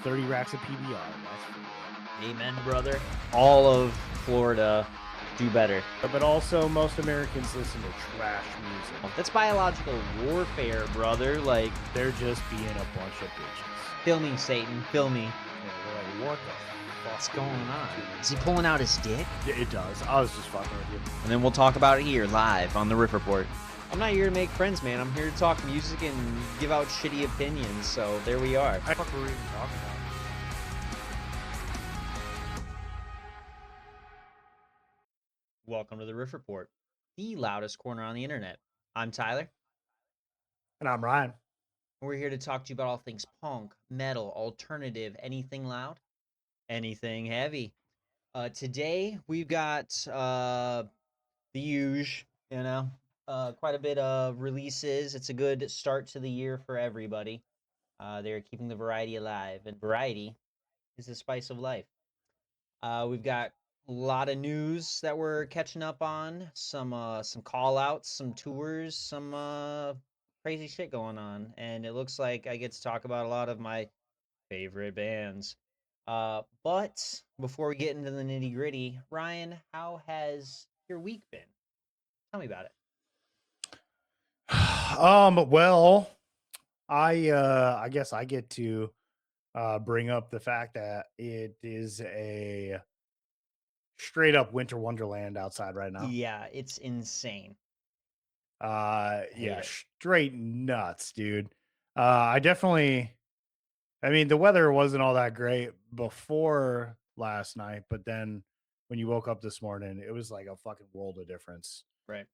30 racks of PBR. That's for real. Amen, brother. All of Florida do better. But also, most Americans listen to trash music. That's biological warfare, brother. Like, They're just being a bunch of bitches. fill me, Satan. Fill me. Yeah, they're like, what the What's fuck going are you on? doing? Is he pulling out his dick? Yeah, it does. I was just fucking with you. And then we'll talk about it here, live, on the Riff Report. I'm not here to make friends, man. I'm here to talk music and give out shitty opinions, so there we are. What the fuck were we even talking about? Welcome to the Riff Report, the loudest corner on the internet. I'm Tyler. And I'm Ryan. We're here to talk to you about all things punk, metal, alternative, anything loud, anything heavy. Today we've got the huge, quite a bit of releases. It's a good start to the year for everybody. They're keeping the variety alive, and variety is the spice of life. We've got a lot of news that we're catching up on, some call outs, some tours, some crazy shit going on, and it looks like I get to talk about a lot of my favorite bands. But before we get into the nitty gritty, Ryan, how has your week been? Tell me about it. Well, I guess I get to bring up the fact that it is a straight up winter wonderland outside right now. Yeah, it's insane. Hate Yeah, it. straight nuts, dude. I definitely, I mean, the weather wasn't all that great before last night, but then when you woke up this morning, it was like a fucking world of difference. Right.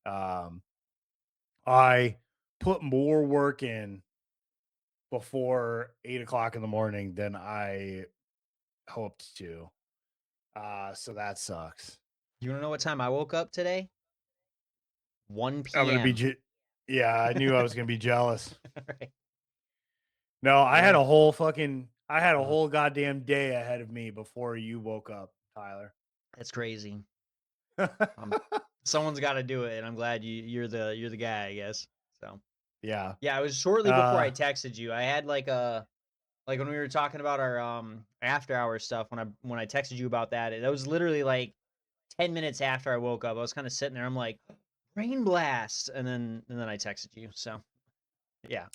I put more work in before 8 o'clock in the morning than I hoped to. So that sucks. You want to know what time I woke up today? 1 I'm gonna be, p.m. yeah, I knew I was gonna be jealous. Right. No, I had Yeah. a whole fucking, I had a Uh-huh. whole goddamn day ahead of me before you woke up, Tyler. That's crazy. Someone's got to do it, and I'm glad you're the guy, I guess. So Yeah. yeah, it was shortly before I Uh, texted you. I had like when we were talking about our after hour stuff when I texted you about that. That was literally like 10 minutes after I woke up. I was kind of sitting there. I'm like, rain blast, and then I texted you. So yeah,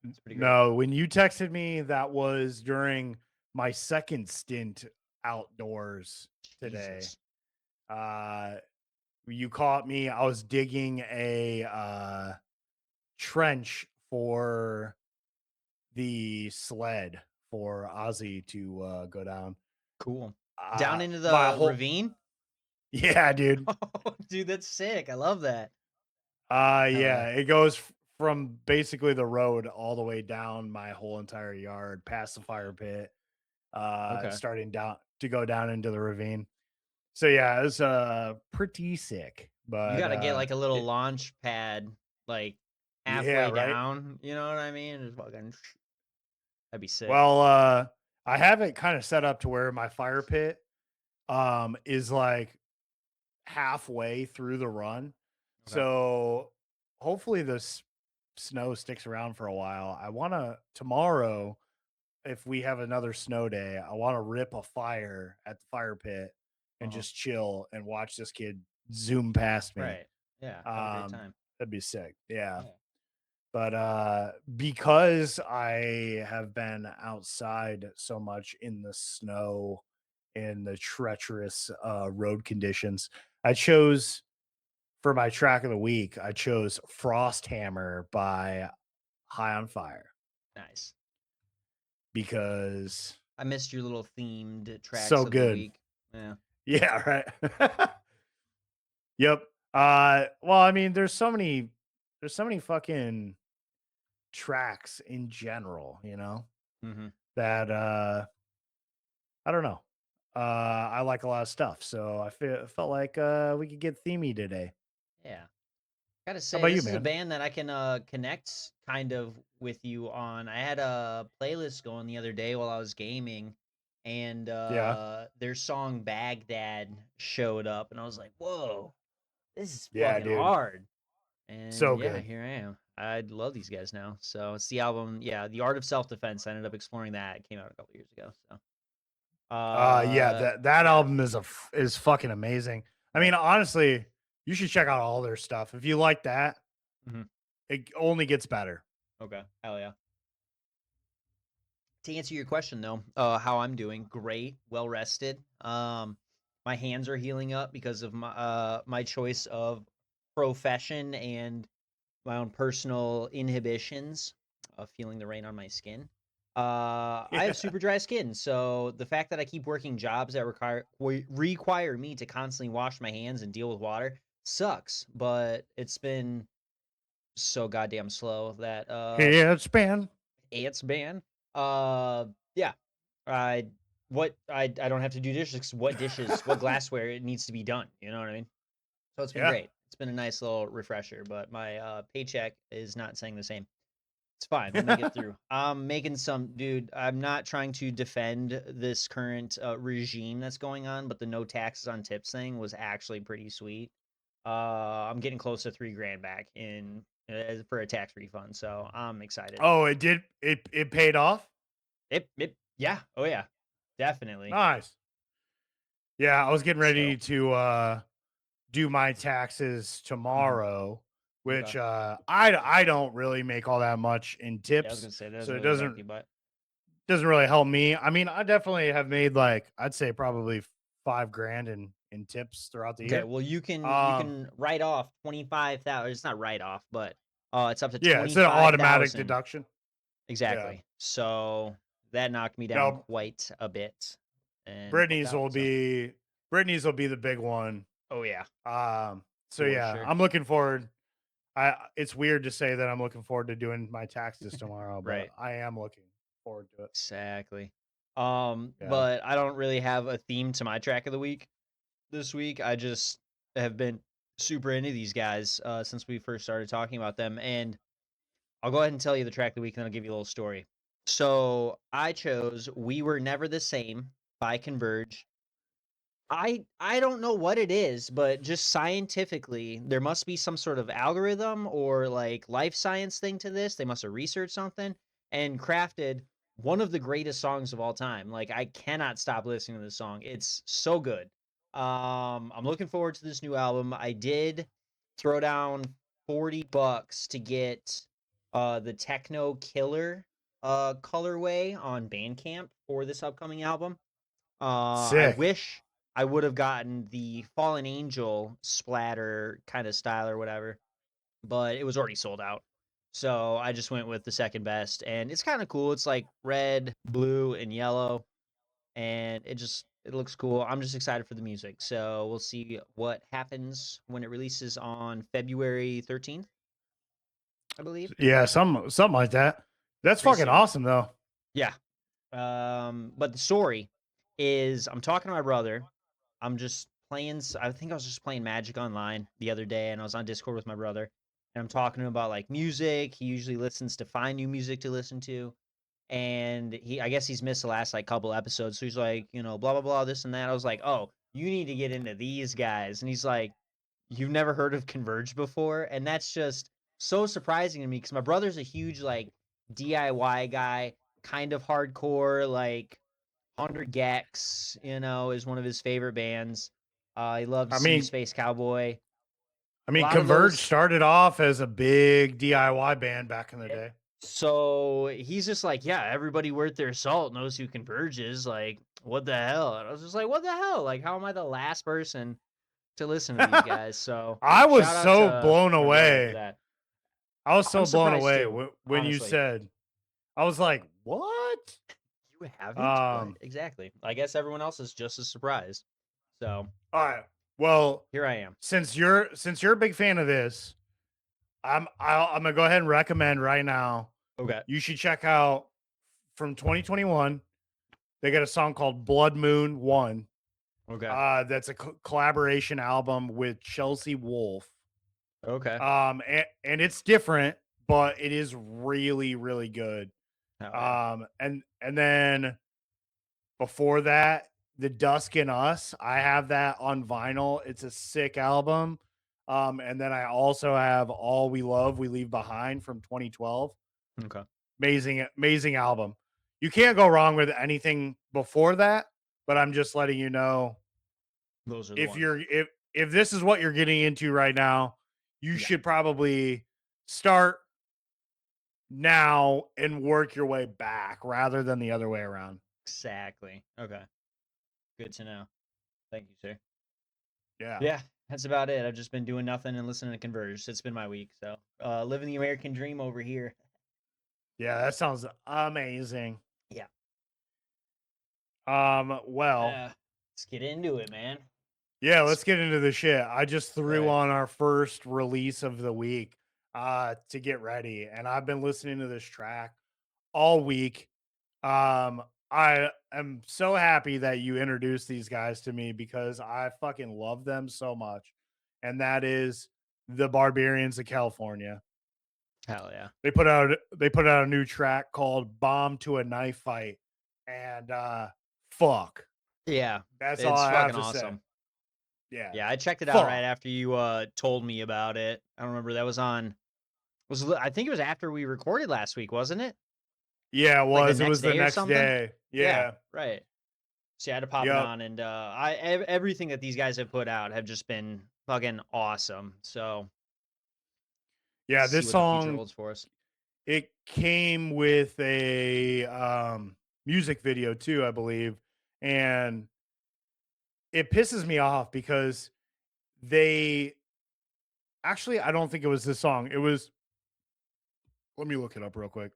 it's pretty great. no, when you texted me, that was during my second stint outdoors today. Jesus. You caught me. I was digging a trench for the sled for Ozzy to go down. Cool. Down into My the whole ravine? yeah, dude. Oh, dude, that's sick. I love that. Hell Yeah, yeah. it goes from basically the road all the way down my whole entire yard, past the fire pit, Okay. starting down to go down into the ravine. So yeah, it was pretty sick. You But got to get like a little launch pad, like yeah, halfway right. down. You know what I mean? Just fucking. That'd be sick. Well, I have it kind of set up to where my fire pit is like halfway through the run. Okay. So hopefully this snow sticks around for a while. I want to tomorrow, if we have another snow day, I want to rip a fire at the fire pit and Uh-huh. just chill and watch this kid zoom past me. Right. Yeah. Have a great time. That'd be sick. Yeah. Yeah. But because I have been outside so much in the snow in the treacherous road conditions, I chose for my track of the week, I chose Frost Hammer by High on Fire Nice. because I missed your little themed tracks so of the good. week. Yeah. Yeah, right. Yep. Well, I mean, there's so many fucking tracks in general, Mm-hmm. that I don't know. I like a lot of stuff, so felt like we could get themey today. Yeah. Gotta How say, about you, this is a man? band that I can connect kind of with you on. I had a playlist going the other day while I was gaming, and Yeah. their song Baghdad showed up, and I was like, whoa, this is Yeah, fucking dude. hard. And So yeah, good. here I am. I love these guys now. So it's the album, yeah, The Art of Self Defense. I ended up exploring that. It came out a couple years ago. So Yeah, that yeah. album is fucking amazing. I mean, Right. honestly, you should check out all their stuff. If you like that, Hmm. it only gets better. Okay. Hell yeah. To answer your question though, how I'm doing, great, well rested. My hands are healing up because of my choice of profession and my own personal inhibitions of feeling the rain on my skin. I have Yeah. super dry skin, so the fact that I keep working jobs that require me to constantly wash my hands and deal with water sucks. But it's been so goddamn slow that Yeah, it's been. it's been yeah. I I don't have to do dishes. 'Cause what dishes, what glassware it needs to be done. You know what I mean? So it's been Yeah. great. It's been a nice little refresher, but my paycheck is not saying the same. It's fine. We'll make it through. I'm making some, dude. I'm not trying to defend this current regime that's going on, but the no taxes on tips thing was actually pretty sweet. I'm getting close to 3 grand back in for a tax refund, so I'm excited. Oh, it did. It paid off. Yeah, oh yeah, definitely. Nice. Yeah, I was getting ready So, to do my taxes mhm, tomorrow, okay. which I don't really make all that much in Yeah, I was tips, gonna say that so doesn't it really affect doesn't you, but doesn't really help me. I mean, I definitely have made like I'd say probably 5 grand in tips throughout the okay. year. Well, you Um, can write off 25,000. It's not write off, but it's up to yeah, twenty it's an five automatic thousand deduction. Yeah. exactly. So that knocked me down No, quite a bit and helped Brittany's out. will So, be Brittany's will be the big one. oh yeah, So for yeah, sure. I'm looking forward. I It's weird to say that I'm looking forward to doing my taxes tomorrow, but Right. I am looking forward to it. Exactly. Yeah. But I don't really have a theme to my track of the week this week. I just have been super into these guys since we first started talking about them, and I'll go ahead and tell you the track of the week, and then I'll give you a little story. So I chose "We Were Never the Same" by Converge. I don't know what it is, but just scientifically, there must be some sort of algorithm or like life science thing to this. They must have researched something and crafted one of the greatest songs of all time. Like I cannot stop listening to this song. It's so good. I'm looking forward to this new album. I did throw down $40 to get the Techno Killer colorway on Bandcamp for this upcoming album. I Sick. wish I would have gotten the Fallen Angel splatter kind of style or whatever, but it was already sold out. So I just went with the second best, and it's kind of cool. It's like red, blue, and yellow, and it looks cool. I'm just excited for the music. So we'll see what happens when it releases on February 13th, I believe. Yeah, something like that. That's Pretty fucking soon. awesome though. Yeah. But the story is I'm talking to my brother. I'm just playing. I think I was just playing Magic Online the other day, and I was on Discord with my brother, and I'm talking to him about like music. He usually listens to find new music to listen to, and I guess he's missed the last like couple episodes. So he's like, blah blah blah, this and that. I was like, oh, you need to get into these guys, and he's like, you've never heard of Converge before, and that's just so surprising to me because my brother's a huge like DIY guy, kind of hardcore, like 100 Gex, is one of his favorite bands. He loves I See You mean, Space Cowboy. I A mean, lot of Converge those. started off as a big DIY band back in the eh, day. So he's just like, yeah, everybody worth their salt knows who Converge is. Like, what the hell? And I was just like, what the hell? Like, how am I the last person to listen to these guys? So I was shout out so to blown my brother for away. that. I was I'm so blown surprised away too, when you honestly. said. I was like, "What?" You haven't? What? Um. Exactly. I guess everyone else is just as surprised. So All right. Well, here I am. since you're a big fan of this, I'm gonna go ahead and recommend right now. Okay. You should check out from 2021. They got a song called Blood Moon One. Okay. That's a collaboration album with Chelsea Wolfe. Okay. And it's different, but it is really, really good. Oh yeah. And then before that, The Dusk in Us, I have that on vinyl. It's a sick album. And then I also have All We Love, We Leave Behind from 2012. Okay. Amazing album. You can't go wrong with anything before that, but I'm just letting you know Those are the if ones. if this is what you're getting into right now, you Yeah. should probably start now and work your way back rather than the other way around. Exactly. Okay. Good to know. Thank you, sir. Yeah. Yeah, that's about it. I've just been doing nothing and listening to Converge. It's been my week. So, living the American dream over here. Yeah, that sounds amazing. Yeah. Well, Let's get into it, man. yeah, S- let's get into the shit. I just threw Right. on our first release of the week to get ready, and I've been listening to this track all week. I am so happy that you introduced these guys to me because I fucking love them so much. And that is the Barbarians of California. Hell yeah. They put out a new track called Bomb to a Knife Fight. And fuck. Yeah. That's all It's I have fucking to say. awesome. Yeah. Yeah, I checked it out right Fuck. after you told me about it. I don't remember that was on I think it was after we recorded last week, wasn't it? Yeah, it Like the was. It next was the day or next something? day. Yeah, Yeah. right. So I had to pop it Yep. on, and everything that these guys have put out have just been fucking awesome. So Yeah, see this what the future song holds for us. it came with a music video too, I believe. And it pisses me off because they actually I don't think it was this song. It was let me look it up real quick.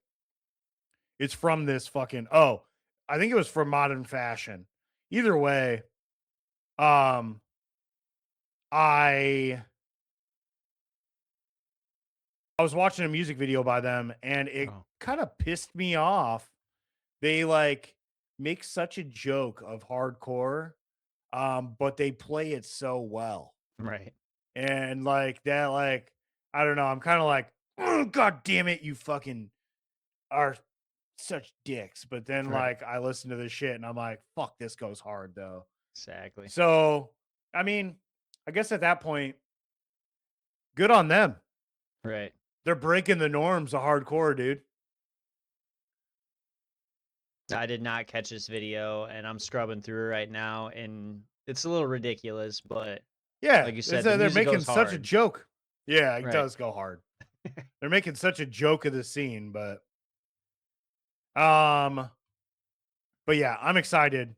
It's from this fucking I think it was from Modern Fashion. Either way, um I I was watching a music video by them and it Oh, kind of pissed me off. They like make such a joke of hardcore, but they play it so well. right, And like that, like, I don't know, I'm kind of like, oh, God damn it, you fucking are such dicks. But then right, like I listen to this shit and I'm like, fuck, this goes hard though. exactly, So I mean, I guess at that point, good on them. right. They're breaking the norms of hardcore, dude. I did not catch this video, and I'm scrubbing through it right now, and it's a little ridiculous, but Yeah, like you said, the they're music making goes such a hard. joke. Yeah, it Right. does go hard. They're making such a joke of the scene, um, but yeah, I'm excited.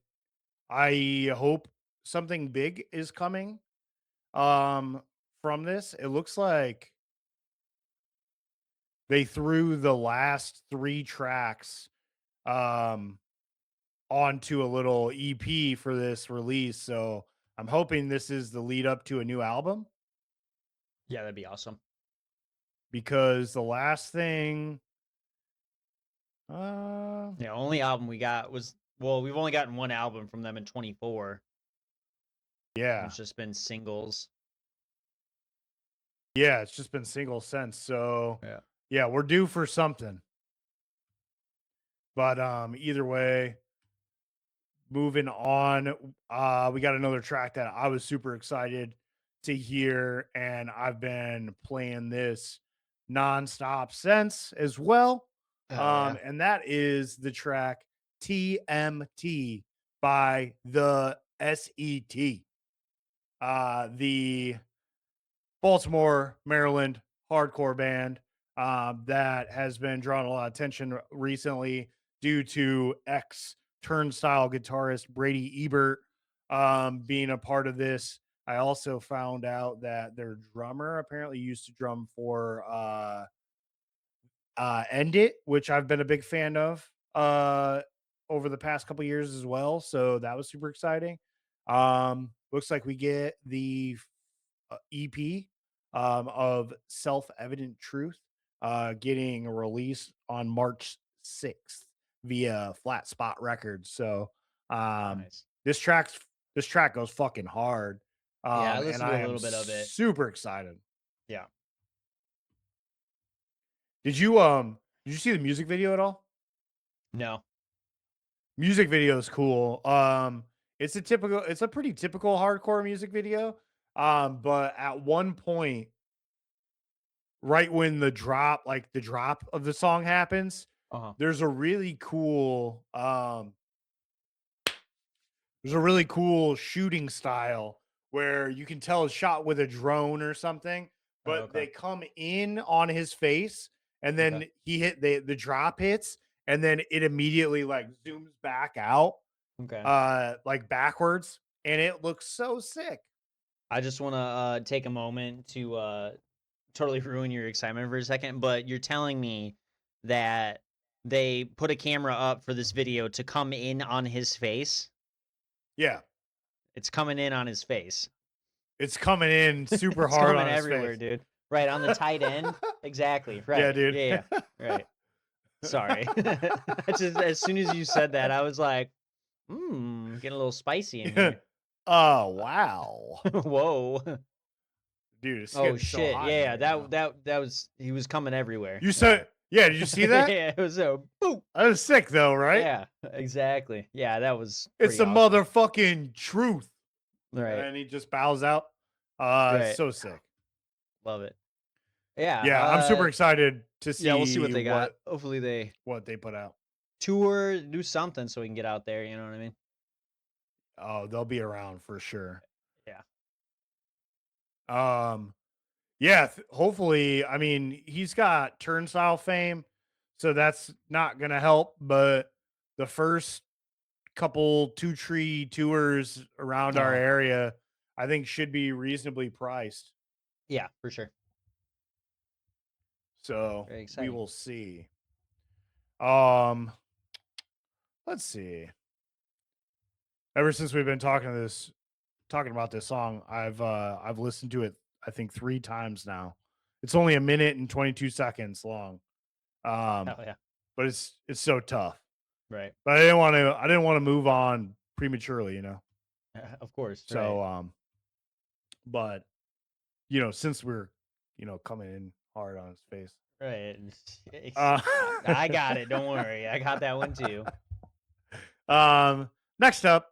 I hope something big is coming um from this. It looks like they threw the last 3 tracks um onto a little EP for this release. So I'm hoping this is the lead up to a new album Yeah, that'd be awesome. because the last thing uh Yeah, only album we got was well, we've only gotten one album from them in 24. And yeah. it's just been singles. Yeah, it's just been single since. So Yeah. yeah, we're due for something. But either way, moving on, we got another track that I was super excited to hear, and I've been playing this nonstop since as well. Hell yeah. And that is the track TMT by the SET. The Baltimore, Maryland hardcore band that has been drawing a lot of attention recently due to ex Turnstile guitarist Brady Ebert being a part of this. I also found out that their drummer apparently used to drum for End It, which I've been a big fan of over the past couple years as well. So that was super exciting. Looks like we get the EP of Self Evident Truth getting released on March 6th via Flat Spot Records. So um, Nice. this track's this track goes fucking hard. Yeah, I And listened to I a am little bit of it. super excited. Yeah. Did you see the music video at all? No. Music video is cool. It's a pretty typical hardcore music video. But at one point, right when the drop of the song happens, Uh-huh. there's a really cool there's a really cool shooting style where you can tell it's shot with a drone or something, Oh, but okay. they come in on his face and Okay. then the drop hits and then it immediately like zooms back out Okay. like backwards and it looks so sick. I just want to take a moment to totally ruin your excitement for a second, but you're telling me that they put a camera up for this video to come in on his face? Yeah. It's coming in on his face. It's coming in super It's hard coming on his everywhere, face. dude. Right on the tight end. Exactly. Yeah, Right. dude. Yeah, yeah. Right. Sorry. I just as soon as you said that, I was like, getting a little spicy in here. Oh, wow. Whoa. Dude, it's Oh getting so shit. hot in Yeah, here now. that was he was coming everywhere. You Yeah. said yeah, did you see that? Yeah, it was so boop. That was sick though, right? Yeah, exactly. Yeah, that was It's pretty the awesome. motherfucking truth. Right. And he just bows out. It's Right. so sick. Love it. Yeah, Yeah, I'm super excited to yeah, we'll see what see they got. Hopefully they what they put out. tour, do something so we can get out there, you know what I mean? Oh, they'll be around for sure. Yeah. Um, yeah, hopefully, I mean, he's got turnstile fame, so that's not gonna help, but the first couple two tree tours around our Uh-huh. area, I think should be reasonably priced. Yeah, for sure. So Very we exciting. will see. Um, let's see. Ever since we've been talking about this song, I've listened to it I think 3 times now. It's only a minute and 22 seconds long. Um, Hell yeah. but it's so tough. Right. But I didn't want to move on prematurely, you know. Of course, right. So but since we're coming in hard on his face. Right. Uh I got it. Don't worry. I got that one too. next up,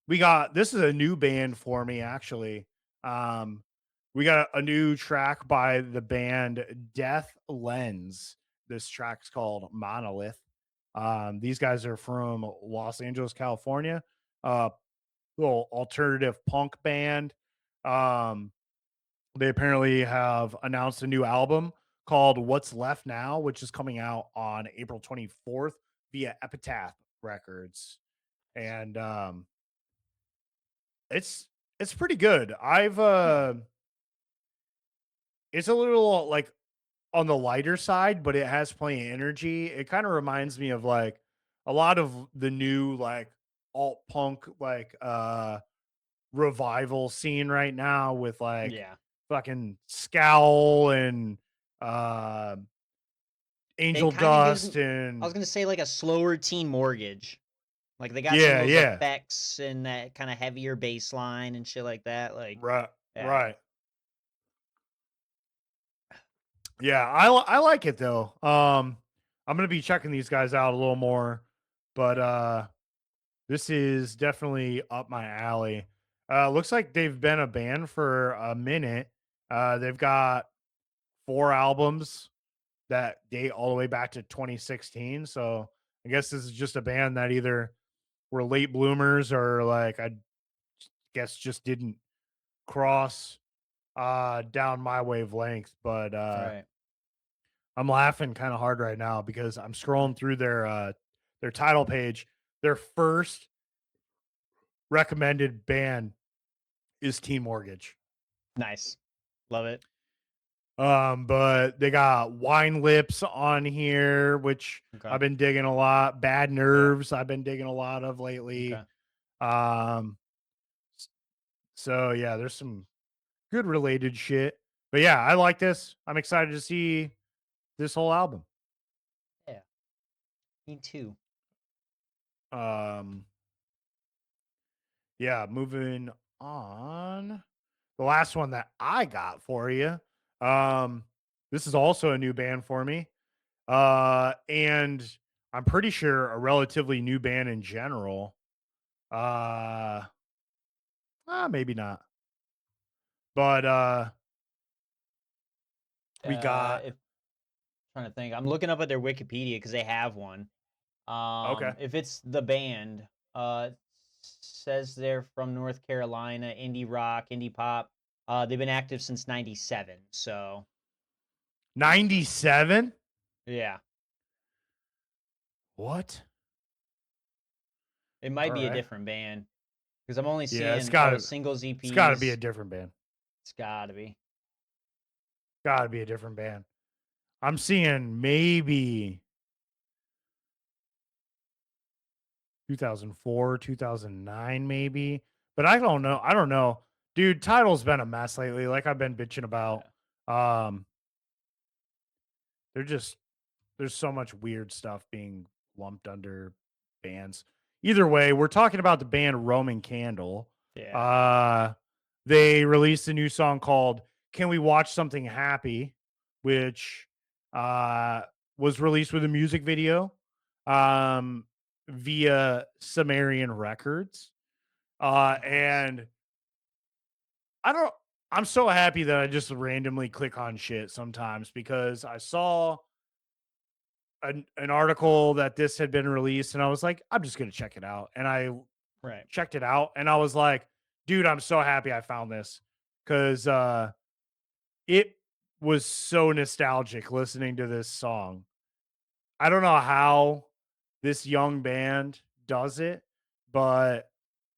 we got this is a new band for me actually. Um we got a new track by the band Death Lens. This track's called Monolith. These guys are from Los Angeles, California. Uh Little alternative punk band. Um they apparently have announced a new album called What's Left Now, which is coming out on April 24th via Epitaph Records. And it's pretty good. I've Yeah. it's a little like on the lighter side, but it has plenty of energy. It kind of reminds me of like a lot of the new like alt punk revival scene right now with like Yeah. fucking Scowl and uh It Angel kind of gives Dust me I was and going to say like a slower teen mortgage. Like they got some of yeah, those yeah. effects and that kind of heavier bass line and shit like that. Like, Right. yeah. Right. Yeah, I like it though. I'm gonna be checking these guys out a little more, but this is definitely up my alley. Looks like they've been a band for a minute. They've got 4 albums that date all the way back to 2016. So I guess this is just a band that either were late bloomers or like I guess just didn't cross down my wavelength. But Right. I'm laughing kind of hard right now because I'm scrolling through their title page. Their first recommended band is Teen Mortgage. Nice. Love it. But they got Wine Lips on here, which Okay. I've been digging a lot. Bad Yeah. Nerves, I've been digging a lot of lately. Okay. Um, so yeah, there's some good related shit. But yeah, I like this. I'm excited to see this whole album. Yeah. Me too. Um, yeah, moving on. The last one that I got for you. Um, this is also a new band for me. And I'm pretty sure a relatively new band in general. Uh, maybe not. But we got If trying to think, I'm looking up at their Wikipedia because they have one. okay. If it's the band, says they're from North Carolina, indie rock, indie pop. They've been active since '97, so 97? yeah, What? it All might be a right. different band because I'm only Yeah, seeing singles, it's gotta be a EPs. different band. It's gotta be. Gotta be a different band. I'm seeing maybe 2004, 2009, maybe. But I don't know. I don't know. Dude, title's been a mess lately. Like I've been bitching about. Yeah, Um, they're just there's so much weird stuff being lumped under bands. Either way, we're talking about the band Roman Candle. yeah, Uh they released a new song called Can We Watch Something Happy, which uh was released with a music video um via Sumerian Records. nice. And I don't I'm so happy that I just randomly click on shit sometimes because I saw an article that this had been released and I was like, I'm just gonna check it out. And I Right. checked it out and I was like, dude, I'm so happy I found this because it was so nostalgic listening to this song. I don't know how this young band does it, but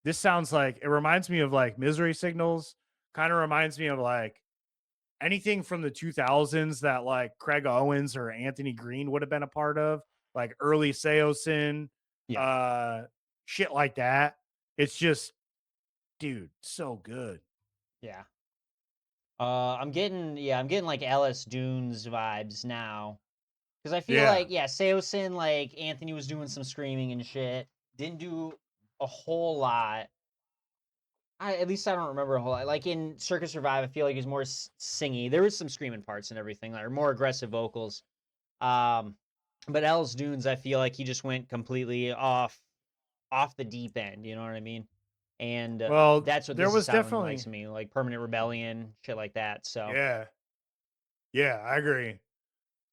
this sounds like it reminds me of like Misery Signals, kind of reminds me of like anything from the 2000s that like Craig Owens or Anthony Green would have been a part of, like early Seosin, Yeah, uh, shit like that. It's just, dude, so good. yeah. I'm getting like Ellis Dunes vibes now. Because I feel Yeah. like, yeah, Seosin, like Anthony was doing some screaming and shit. Didn't do a whole lot. At least I don't remember a whole lot. Like in Circus Survive, I feel like he's more singy. There was some screaming parts and everything, like, or more aggressive vocals. Um, but Els Dunes, I feel like he just went completely off the deep end. You know what I mean? And Well, that's what there this is was sounding like definitely, to me, like Permanent Rebellion, shit like that. So yeah. Yeah, I agree.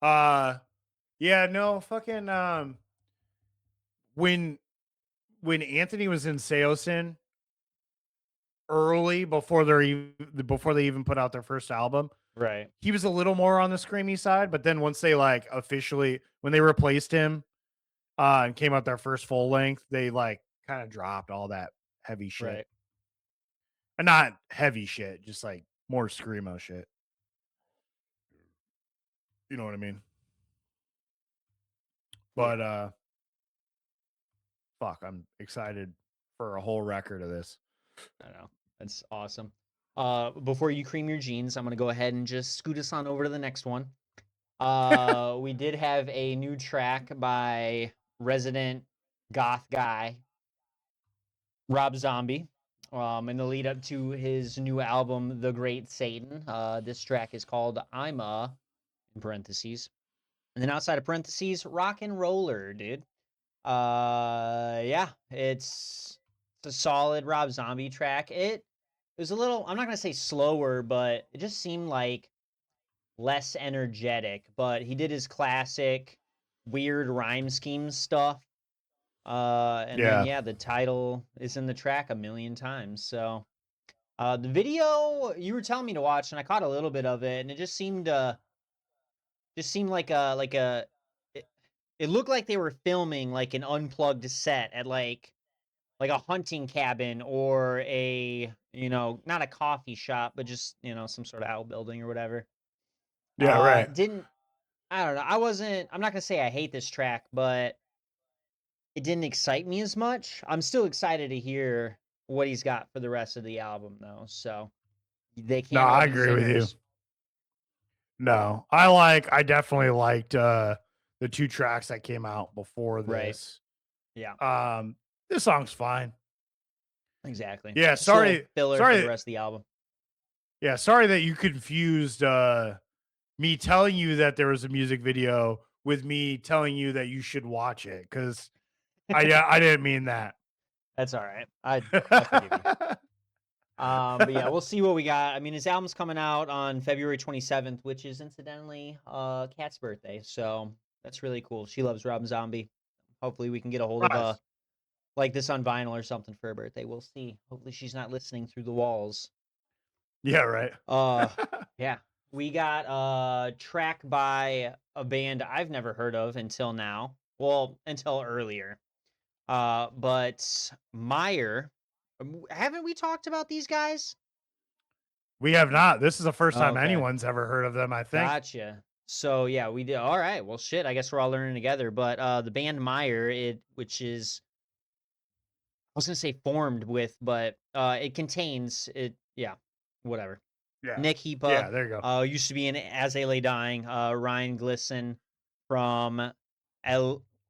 Uh, yeah, no, fucking, when, when Anthony was in Seosin early before they even put out their first album, right, he was a little more on the screamy side, but then once they like officially when they replaced him and came out their first full length, they like kind of dropped all that heavy shit. right, And not heavy shit, just like more screamo shit. You know what I mean? But yeah. fuck, I'm excited for a whole record of this. I know. That's awesome. Before you cream your jeans, I'm gonna go ahead and just scoot us on over to the next one. We did have a new track by resident goth guy Rob Zombie. In the lead up to his new album, The Great Satan. This track is called I'm a in parentheses. And then outside of parentheses, rock and roller, dude. Yeah, it's a solid Rob Zombie track. It was a little, I'm not gonna say slower, but it just seemed like less energetic. But he did his classic weird rhyme scheme stuff. And then Yeah. yeah, the title is in the track a million times. So the video you were telling me to watch, and I caught a little bit of it, and it just seemed like a it, it looked like they were filming like an unplugged set at like a hunting cabin or a not a coffee shop but just some sort of outbuilding or whatever. Yeah, right. Didn't I don't know, I'm not gonna say I hate this track, but it didn't excite me as much. I'm still excited to hear what he's got for the rest of the album though, so they No, can't all I be agree with you. zingers. No. I definitely liked the two tracks that came out before Right, this. yeah, Um this song's fine. exactly. Yeah, Just a little filler for the sorry rest of the album. yeah, sorry that you confused me telling you that there was a music video with me telling you that you should watch it cuz I didn't mean that. That's all right, I forgive you. But yeah, we'll see what we got. I mean, his album's coming out on February 27th, which is incidentally Kat's birthday. So that's really cool. She loves Rob Zombie. Hopefully we can get a hold of Nice. like this on vinyl or something for her birthday. We'll see. Hopefully she's not listening through the walls. Yeah, right. Uh yeah. We got a track by a band I've never heard of until now. Well, until earlier. But Meyer, haven't we talked about these guys? We have not. This is the first Oh, time okay. anyone's ever heard of them, I think. Gotcha. So yeah, we did. All right. Well, shit. I guess we're all learning together. But the band Meyer, which is I was gonna say formed with, but it contains it. Yeah, whatever. Yeah. Nick Hepa, Yeah, there you go. used to be in As They Lay Dying. Ryan Glisson from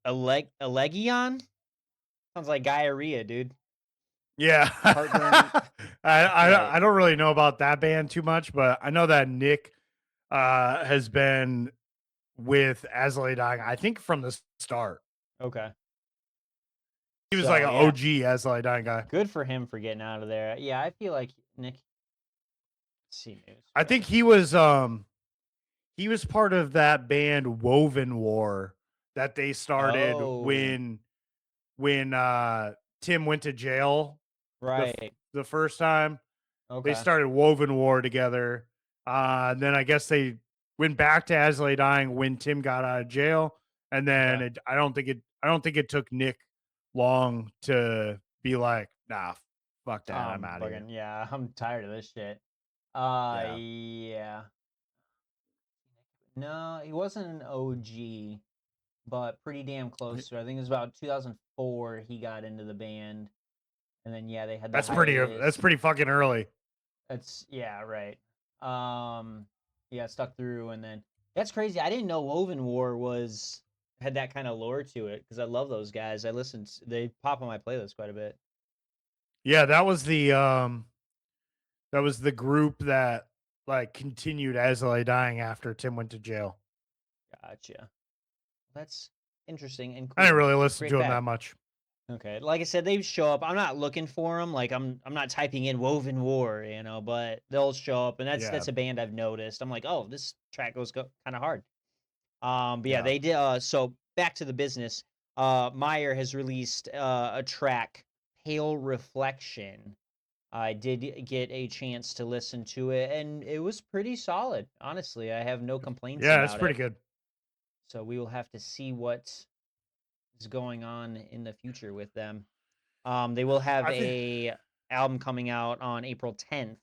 Elegion. Sounds like diarrhea, dude. Yeah. Heartburn. I Right. don't really know about that band too much, but I know that Nick has been with As I Lay Dying, I think from the start. Okay. He was like So an yeah, OG As I Lay Dying guy. good for him for getting out of there. Yeah, I feel like Nick. Let's see news. I think he was part of that band Woven War that they started Oh, when Tim went to jail right. the first time. They Okay. started Woven War together. And then I guess they went back to As I Lay Dying when Tim got out of jail. And Okay. then I don't think it took Nick long to be like, nah, fuck that. I'm out of here. Fucking yeah, I'm tired of this shit. Yeah. Yeah. No, he wasn't an OG, but pretty damn close to it. I think it was about 2004 he got into the band, and then yeah, they had the That's hiatus. pretty fucking early. That's yeah, right. Um, yeah, stuck through, and then that's crazy. I didn't know Woven War was had that kind of lore to it because I love those guys. I listened, they pop on my playlist quite a bit. Yeah, that was the group that like continued As I Lay Dying after Tim went to jail. Gotcha. That's interesting and I didn't cool. really listen Great to him that fact. much. Okay, like I said, they show up. I'm not looking for them. Like I'm not typing in Woven War, but they'll show up, and Yeah. that's a band I've noticed. I'm like, oh, this track goes kind of hard. But yeah, Yeah. they did. So back to the business. Meyer has released a track, Pale Reflection. I did get a chance to listen to it, and it was pretty solid. Honestly, I have no complaints Yeah, it's about pretty it. good. So we will have to see what is going on in the future with them. They will have I think a album coming out on April 10th,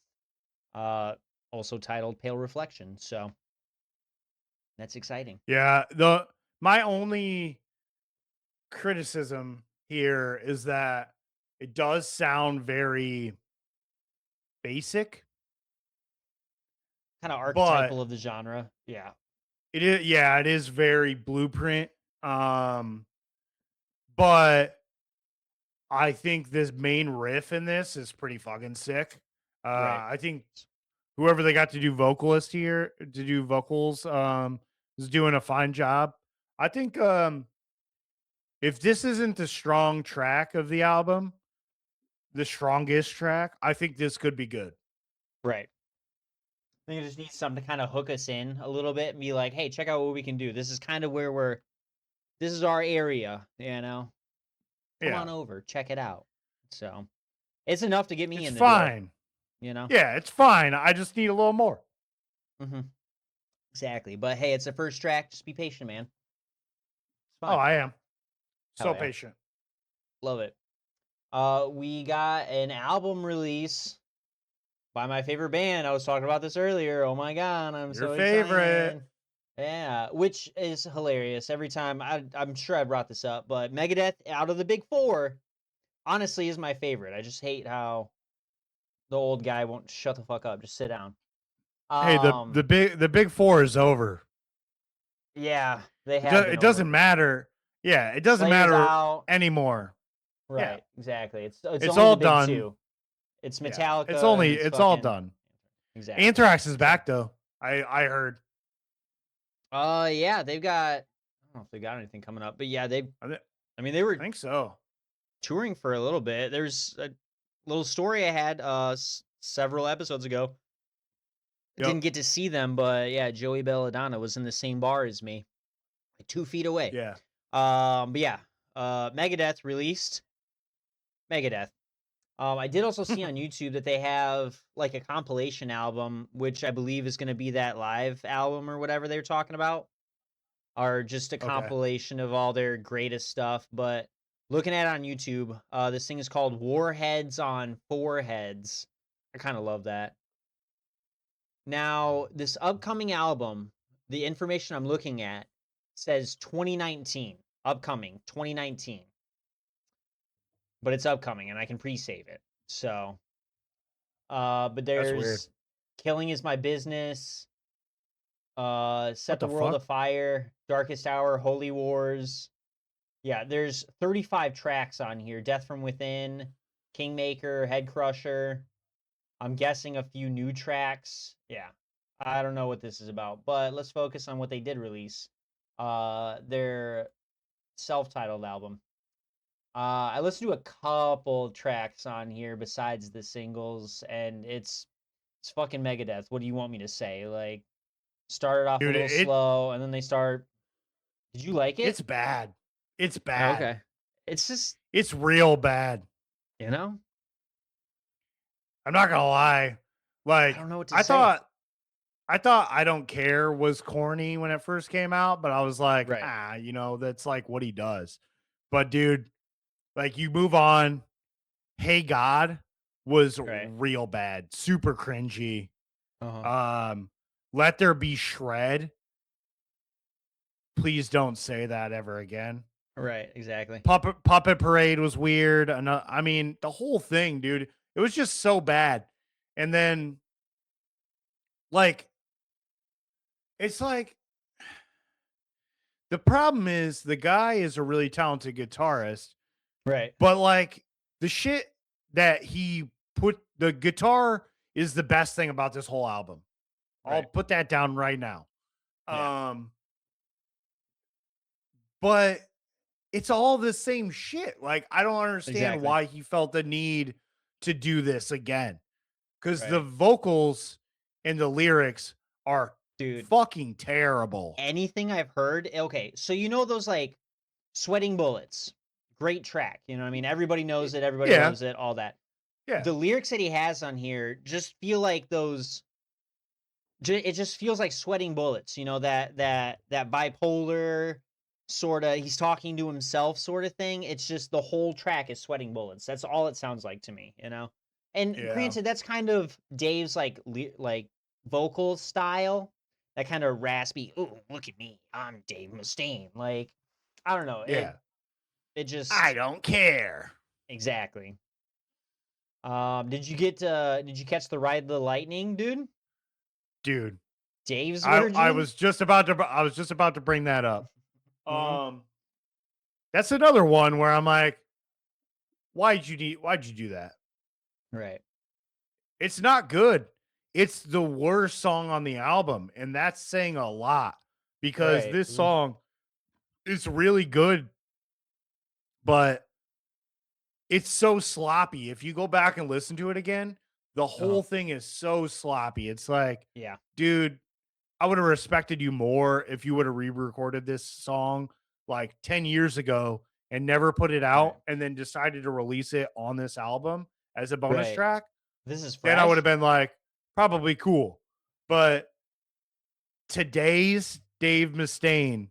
uh, also titled Pale Reflection. So that's exciting. yeah, the my only criticism here is that it does sound very basic, Kind of but archetypal of the genre. Yeah. it is very blueprint. Um, but I think this main riff in this is pretty fucking sick. Right. I think whoever they got to do vocals is doing a fine job. I think if this isn't the strong track of the album, the strongest track, I think this could be good. Right. I think it just needs something to kind of hook us in a little bit and be like, hey, check out what we can do. This is kind of where this is our area. Come Yeah. on over, check it out. So it's enough to get me It's in the door, fine. you know? Yeah, it's fine. I just need a little more. hmm Exactly. But hey, it's the first track. Just be patient, man. It's Oh, fine. I am. So Hell yeah. patient. Love it. We got an album release by my favorite band. I was talking about this earlier. Oh my god, I'm Your so favorite. excited. Yeah, which is hilarious. Every time I'm sure I brought this up, but Megadeth out of the big four, honestly, is my favorite. I just hate how the old guy won't shut the fuck up. Just sit down. Hey, Um, the big four is over. yeah, they have been It over. doesn't matter. Yeah, it doesn't Slayer's matter out. anymore. Yeah, Right, exactly. It's it's only all the big done. two. It's Yeah, Metallica and it's it's all fucking done. exactly. Anthrax is So, back though. I heard. yeah, they've got. I don't know if they got anything coming up, but yeah, they. I, th- I mean, they I were think so. touring for a little bit. There's a little story I had. several episodes ago. I Yep. didn't get to see them, but yeah, Joey Belladonna was in the same bar as me, like 2 feet away. Yeah. But yeah, Megadeth released Megadeth. I did also see on YouTube that they have like a compilation album, which I believe is going to be that live album or whatever they were talking about, or just a Okay. compilation of all their greatest stuff. But looking at it on YouTube, this thing is called Warheads on Foreheads. I kind of love that. Now, this upcoming album, the information I'm looking at says 2019, upcoming 2019, but it's upcoming and I can pre-save it. So, but That's weird. there's Killing Is My Business, What Set the the World fuck? Afire, Darkest Hour, Holy Wars. Yeah, there's 35 tracks on here. Death from Within, Kingmaker, Head Crusher. I'm guessing a few new tracks. Yeah. I don't know what this is about, but let's focus on what they did release. Their self-titled album. I listened to a couple tracks on here besides the singles, and it's fucking Megadeth. What do you want me to say? Like, started off a Dude, little slow, and then they start. Did you like it? it's bad. It's bad. Okay. It's just, It's real bad. you know, I'm not gonna lie. I Like, don't know what to I say. thought I thought I Don't Care was corny when it first came out, but I was like, Right. that's like what he does. But dude, like you move on. Hey God was Right. real bad, super cringy. Uh-huh. Um, Let There Be Shred. Please don't say that ever again. Right. Exactly. Puppet Parade was weird. And I mean, the whole thing, dude, it was just so bad. And then, like, it's like the problem is the guy is a really talented guitarist, Right. but like the shit that he put, the guitar is the best thing about this whole album. I'll Right. put that down right now. Yeah. Um, but it's all the same shit. Like, I don't understand Exactly. why he felt the need to do this again. Because the Right. vocals and the lyrics are Dude, fucking terrible. anything I've heard, okay, so you know those like Sweating Bullets, great track. You know what I mean? Everybody knows it, everybody Yeah, loves it, all that. yeah, The lyrics that he has on here just feel like those it just feels like Sweating Bullets, you know, that bipolar sort of he's talking to himself sort of thing. It's just the whole track is Sweating Bullets. That's all it sounds like to me, you know. And yeah, granted, that's kind of Dave's like vocal style, that kind of raspy. Oh, look at me, I'm Dave Mustaine. Like, I don't know. It yeah. it I just don't care, exactly. Did you catch the Ride the Lightning, dude? dude. Dave's I version? was just about to bring that up. Hmm. Um, that's another one where I'm like, why'd you do that? Right. It's not good. It's the worst song on the album, and that's saying a lot because Right. this song is really good, but it's so sloppy. If you go back and listen to it again, the Uh-huh. whole thing is so sloppy. It's like, Yeah. dude, I would have respected you more if you would have re-recorded this song like 10 years ago and never put it Right. out and then decided to release it on this album as a bonus Right. track. This is Then I would have fresh. been like, probably cool. But today's Dave Mustaine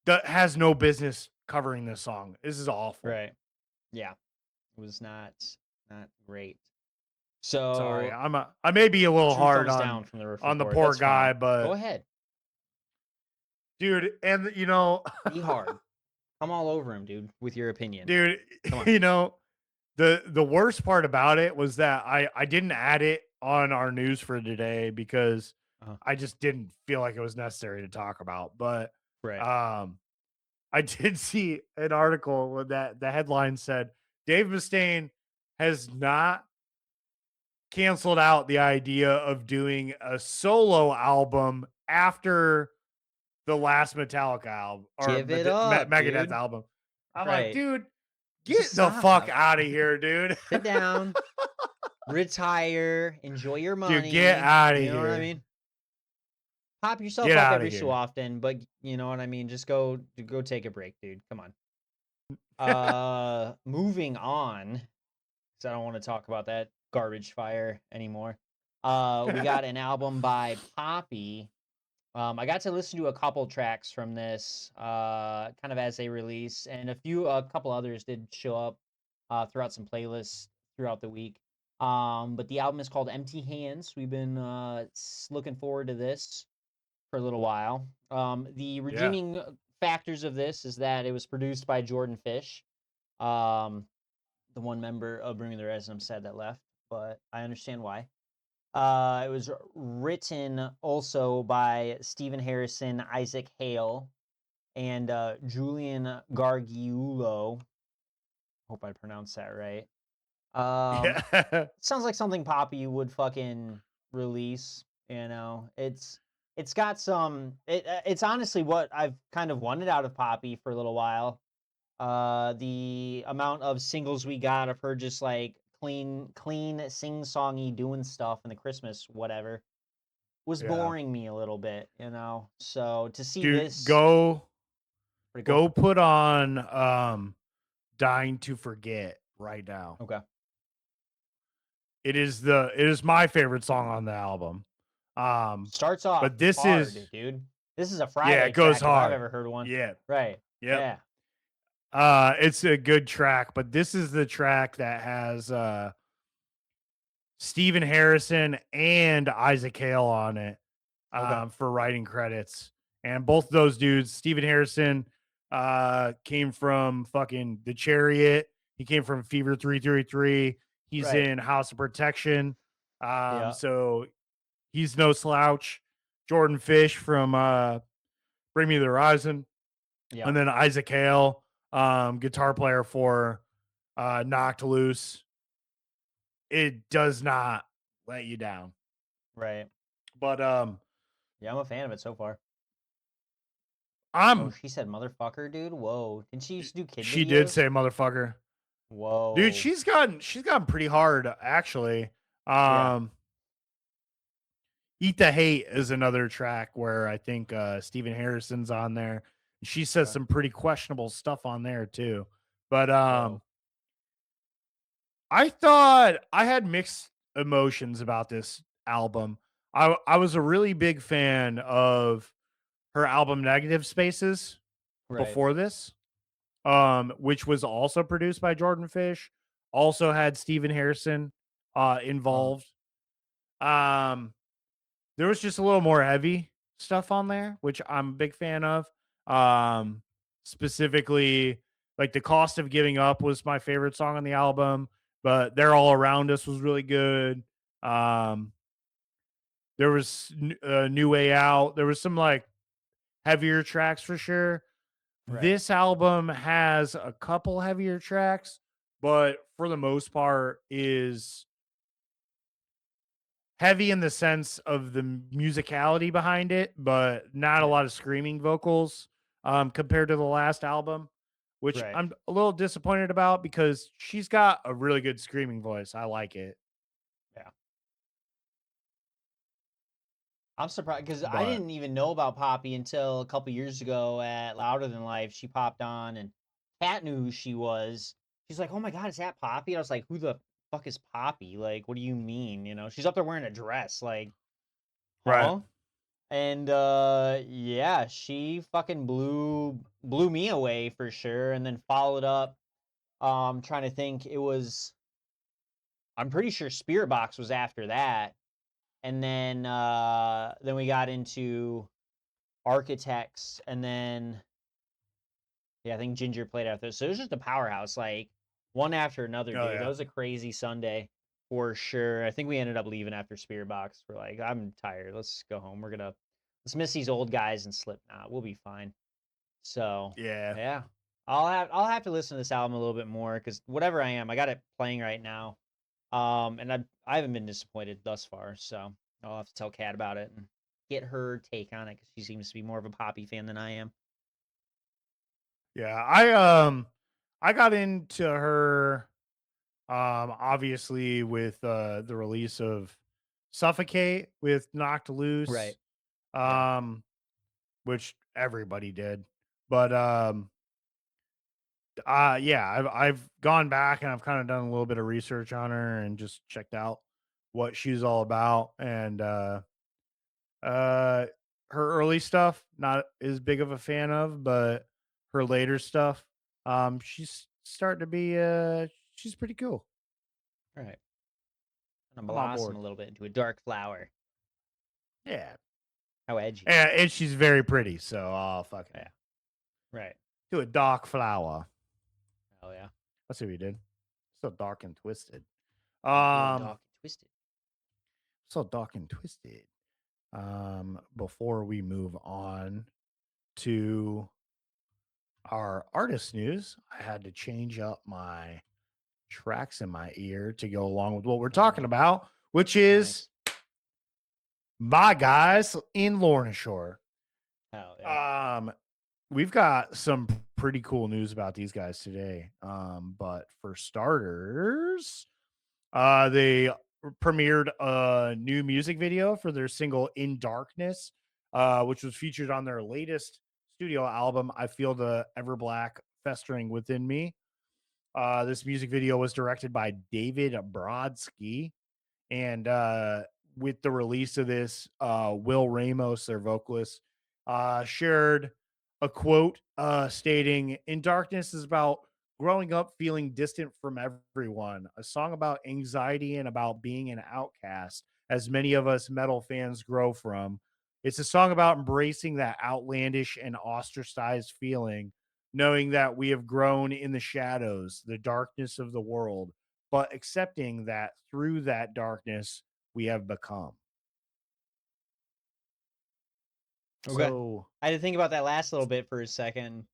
that has no business covering this song. This is awful. Right. Yeah. It was not great. Sorry, So I may be a little true hard thumbs down from the Riff on the Report. poor That's guy, fine. Go but ahead. dude, and Be hard. Come all over him, dude, with your opinion. dude, Come on. you know, the worst part about it was that I didn't add it on our news for today because Uh-huh. I just didn't feel like it was necessary to talk about. But Right. um I did see an article that the headline said Dave Mustaine has not canceled out the idea of doing a solo album after the last Metallica album or Give it up, Megadeth dude. album. I'm like, Right. dude, Just get the fuck stop. out of here, dude. Sit down. retire, enjoy your Dude, get money. out of You know what I here. mean? Pop yourself Get up out of every so here. often, but you know what I mean? Just go take a break, dude. Come on. Moving on, because I don't want to talk about that garbage fire anymore. We got an album by Poppy. I got to listen to a couple tracks from this, kind of as they release, and a couple others did show up throughout some playlists throughout the week. But the album is called Empty Hands. We've been looking forward to this for a little while. The Yeah. redeeming factors of this is that it was produced by Jordan Fish, um, the one member of Bring Me the Horizon said that left, but I understand why. It was written also by Stephen Harrison, Isaac Hale, and Julian Gargiulo. Hope I pronounced that right. Um, Yeah. sounds like something Poppy would fucking release. It's got some. It's honestly what I've kind of wanted out of Poppy for a little while. The amount of singles we got of her just like clean, sing-songy doing stuff in the Christmas whatever was Yeah. boring me a little bit, you know. So to see Dude, this, pretty cool. go put on Dying to Forget right now. Okay, It is my favorite song on the album. starts off But this hard, is dude. This is a yeah, Friday it goes track if I've hard. ever heard one. Yeah. Right? Yep. Yeah. It's a good track, but this is the track that has Stephen Harrison and Isaac Hale on it Okay. for writing credits. And both those dudes, Stephen Harrison came from fucking The Chariot. He came from Fever 333. He's Right. in House of Protection. Yeah. So he's no slouch. Jordan Fish from Bring Me the Horizon. Yeah. And then Isaac Hale, guitar player for Knocked Loose. It does not let you down. Right. But Yeah, I'm a fan of it so far. Oh, I'm she said motherfucker, dude. Whoa. Didn't she used to do kid she did videos? say Stephen Harrison's on there. She says Okay. some pretty questionable stuff on there too. But Whoa. I thought I had mixed emotions about this album. I was a really big fan of her album Negative Spaces Right. before this, which was also produced by Jordan Fish, also had Stephen Harrison Uh-huh. involved. Um, there was just a little more heavy stuff on there, which I'm a big fan of. Um, specifically, like The Cost of Giving Up was my favorite song on the album, but They're All Around Us was really good. Um, there was New Way Out. There was some like heavier tracks for sure. Right. This album has a couple heavier tracks, but for the most part is heavy in the sense of the musicality behind it, but not a Yeah. lot of screaming vocals compared to the last album, which Right. I'm a little disappointed about because she's got a really good screaming voice. I like it, Yeah. I'm surprised because I but didn't even know about Poppy until a couple years ago at Louder Than Life. She popped on and Kat knew who she was. She's like, "Oh my god, is that Poppy?" I was like, "Who the fuck is Poppy? Like, what do you mean? You know, she's up there wearing a dress. Like, right, huh?" And yeah, she fucking blew me away for sure. And then followed up. Trying to think, it was. I'm pretty sure Spirit Box was after that, and then we got into Architects, and then yeah, I think Ginger played after. So it was just a powerhouse, like one after another, oh dude. That yeah, was a crazy Sunday for sure. I think we ended up leaving after Spirit Box. We're like, I'm tired. Let's go home. Let's miss these old guys and Slipknot. We'll be fine. So yeah, yeah, I'll have to listen to this album a little bit more because whatever I am, I got it playing right now. And I haven't been disappointed thus far. So I'll have to tell Kat about it and get her take on it because she seems to be more of a Poppy fan than I am. yeah. I got into her Obviously with the release of Suffocate with Knocked Right. Loose, Yeah. um, which everybody did. But yeah, I've gone back and I've kind of done a little bit of research on her and just checked out what she's all about. And uh her early stuff, not as big of a fan of, but her later stuff, she's starting to be she's pretty cool. Right. Gonna I'm on blossom board. a little bit into a dark flower. Yeah. How edgy. And she's very pretty, so I'll Yeah. fucking Right. do a dark flower. Hell yeah. Let's see what we did. So dark and twisted. Real Um, dark and twisted. so dark and twisted. Before we move on to our artist news, I had to change up my tracks in my ear to go along with what we're talking Oh, about, which is nice. my guys in Lorna Shore. Hell yeah. Um, we've got some pretty cool news about these guys today. But for starters, they premiered a new music video for their single "In Darkness," which was featured on their latest studio album. I feel the ever black festering within me. This music video was directed by David Brodsky, and with the release of this, Will Ramos, their vocalist, shared a quote stating, "In Darkness is about growing up feeling distant from everyone, a song about anxiety and about being an outcast, as many of us metal fans grow from. It's a song about embracing that outlandish and ostracized feeling, knowing that we have grown in the shadows, the darkness of the world, but accepting that through that darkness, we have become." Okay. So I had to think about that last little bit for a second.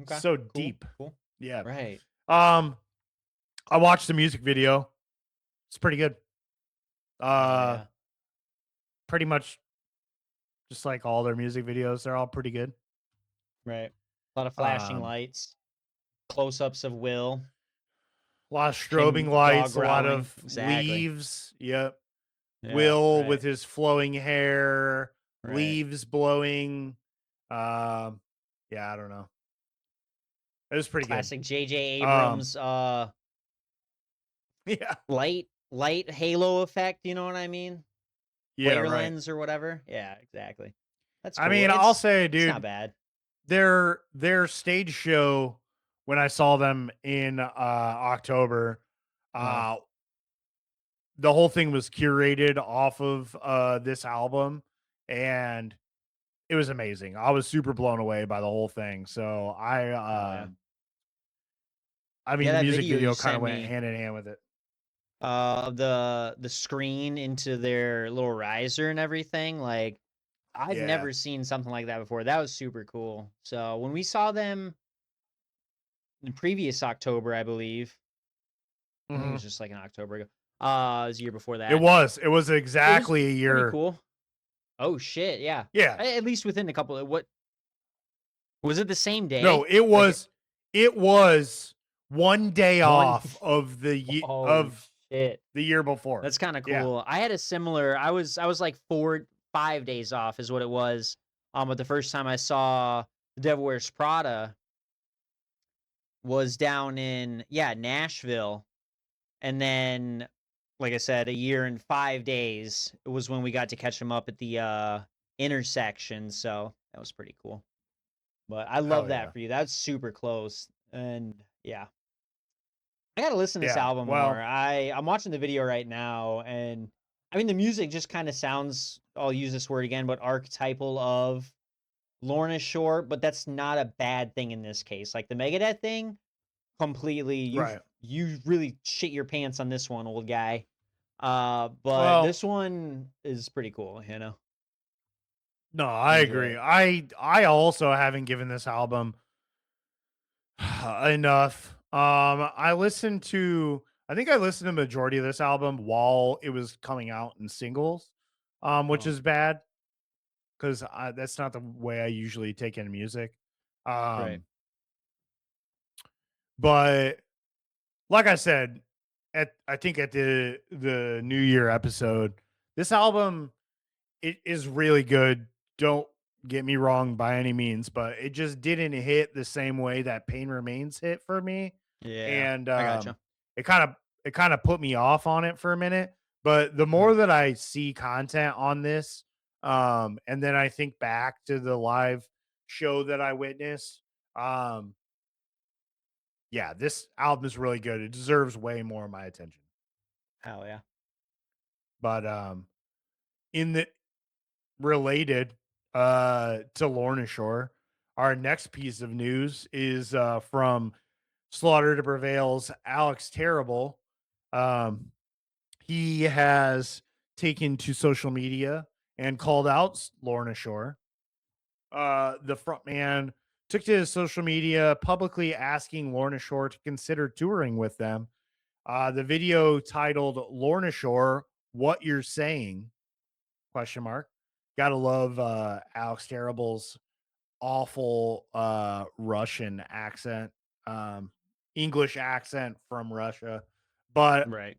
Okay. so Cool. deep. Cool. Yeah. Right. Um, I watched the music video. It's pretty good. Hell Uh, yeah. pretty much just like all their music videos, they're all pretty good. Right. A lot of flashing Um, lights, close ups of Will, a lot of strobing him dog lights, a lot growling. of Exactly. leaves. Yep. Yeah. Will with Right. his flowing hair, Right. leaves blowing. Um, yeah, I don't know. It was pretty good. Classic J.J. Um, Abrams yeah, light halo effect, you know what I mean? yeah, Flare right. lens or whatever. Yeah, exactly. That's I cool. mean, I'll say, It's not dude, bad. their stage show when I saw them in October, Uh, uh the whole thing was curated off of this album, and it was amazing. I was super blown away by the whole thing. So oh yeah. I mean Yeah, the that music video you video kind of sent went me, hand in hand with it. the screen into their little riser and everything, like I've Yeah. never seen something like that before. That was super cool. So when we saw them in previous October, I believe, I think it Hmm. was just like an October ago. It was a year before It that. was. It was It was exactly a pretty year. cool. Oh shit, yeah. Yeah. At least within a couple of what was it the same No, day? it Like was it was one day one off of oh of shit. the year before. That's kind of Yeah. cool. I had a similar I was like 5 days off is what it was. But the first time I saw The Devil Wears Prada was down in Nashville. And then like I said, a year and 5 days was when we got to catch them up at the intersection. So that was pretty cool. But I love Hell that yeah. for you. That's super close. And yeah. I gotta listen to this Yeah. album more. Well, I'm watching the video right now, and I mean the music just kind of sounds. I'll use this word again, but archetypal of Lorna Shore. But that's not a bad thing in this case. Like the Megadeth thing, completely. right. You really shit your pants on this one, old guy. But Well, this one is pretty cool. You know, no, I I enjoy agree. it. I also haven't given this album enough. I think I listened to the majority of this album while it was coming out in singles, which Oh, is bad because that's not the way I usually take in music. right. Um, but like I said, I think at the New Year episode, this album, it is really good. Don't get me wrong by any means, but it just didn't hit the same way that Pain Remains hit for me. Yeah, And I gotcha. it kind of put me off on it for a minute. But the Mhm. more that I see content on this, and then I think back to the live show that I witnessed, um, yeah, this album is really good. It deserves way more of my attention. Hell yeah. But in the related to Lorna Shore, our next piece of news is from Slaughter to Prevail's Alex Terrible. Um, he has taken to social media and called out Lorna Shore. The frontman took to his social media publicly asking Lorna Shore to consider touring with them. The video titled Lorna Shore, What You're Saying, question mark. Gotta love Alex Terrible's awful Russian accent, um, English accent from Russia. But Right.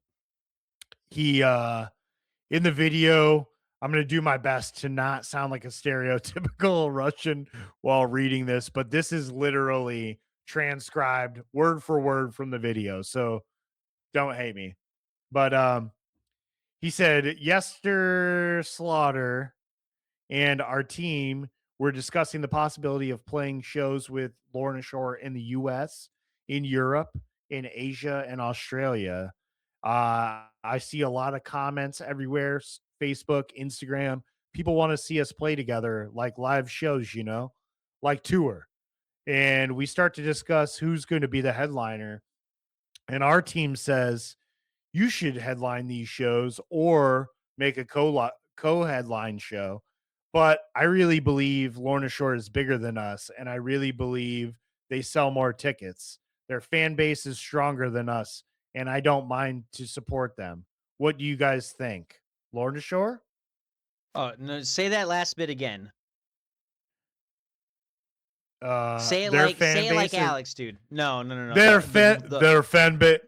he in the video, I'm gonna do my best to not sound like a stereotypical Russian while reading this, but this is literally transcribed word for word from the video. So don't hate me. But he said, Yester Slaughter and our team were discussing the possibility of playing shows with Lorna Shore in the US, in Europe, in Asia, and Australia. I see a lot of comments everywhere, Facebook, Instagram. People want to see us play together, like live shows, like tour. And we start to discuss who's going to be the headliner. And our team says, you should headline these shows or make a co-headline show. But I really believe Lorna Shore is bigger than us, and I really believe they sell more tickets. Their fan base is stronger than us, and I don't mind to support them. What do you guys think? Lorna Shore? Oh, no, say that last bit again. Their fan Say it like base is Alex, dude. No, no, no, no. The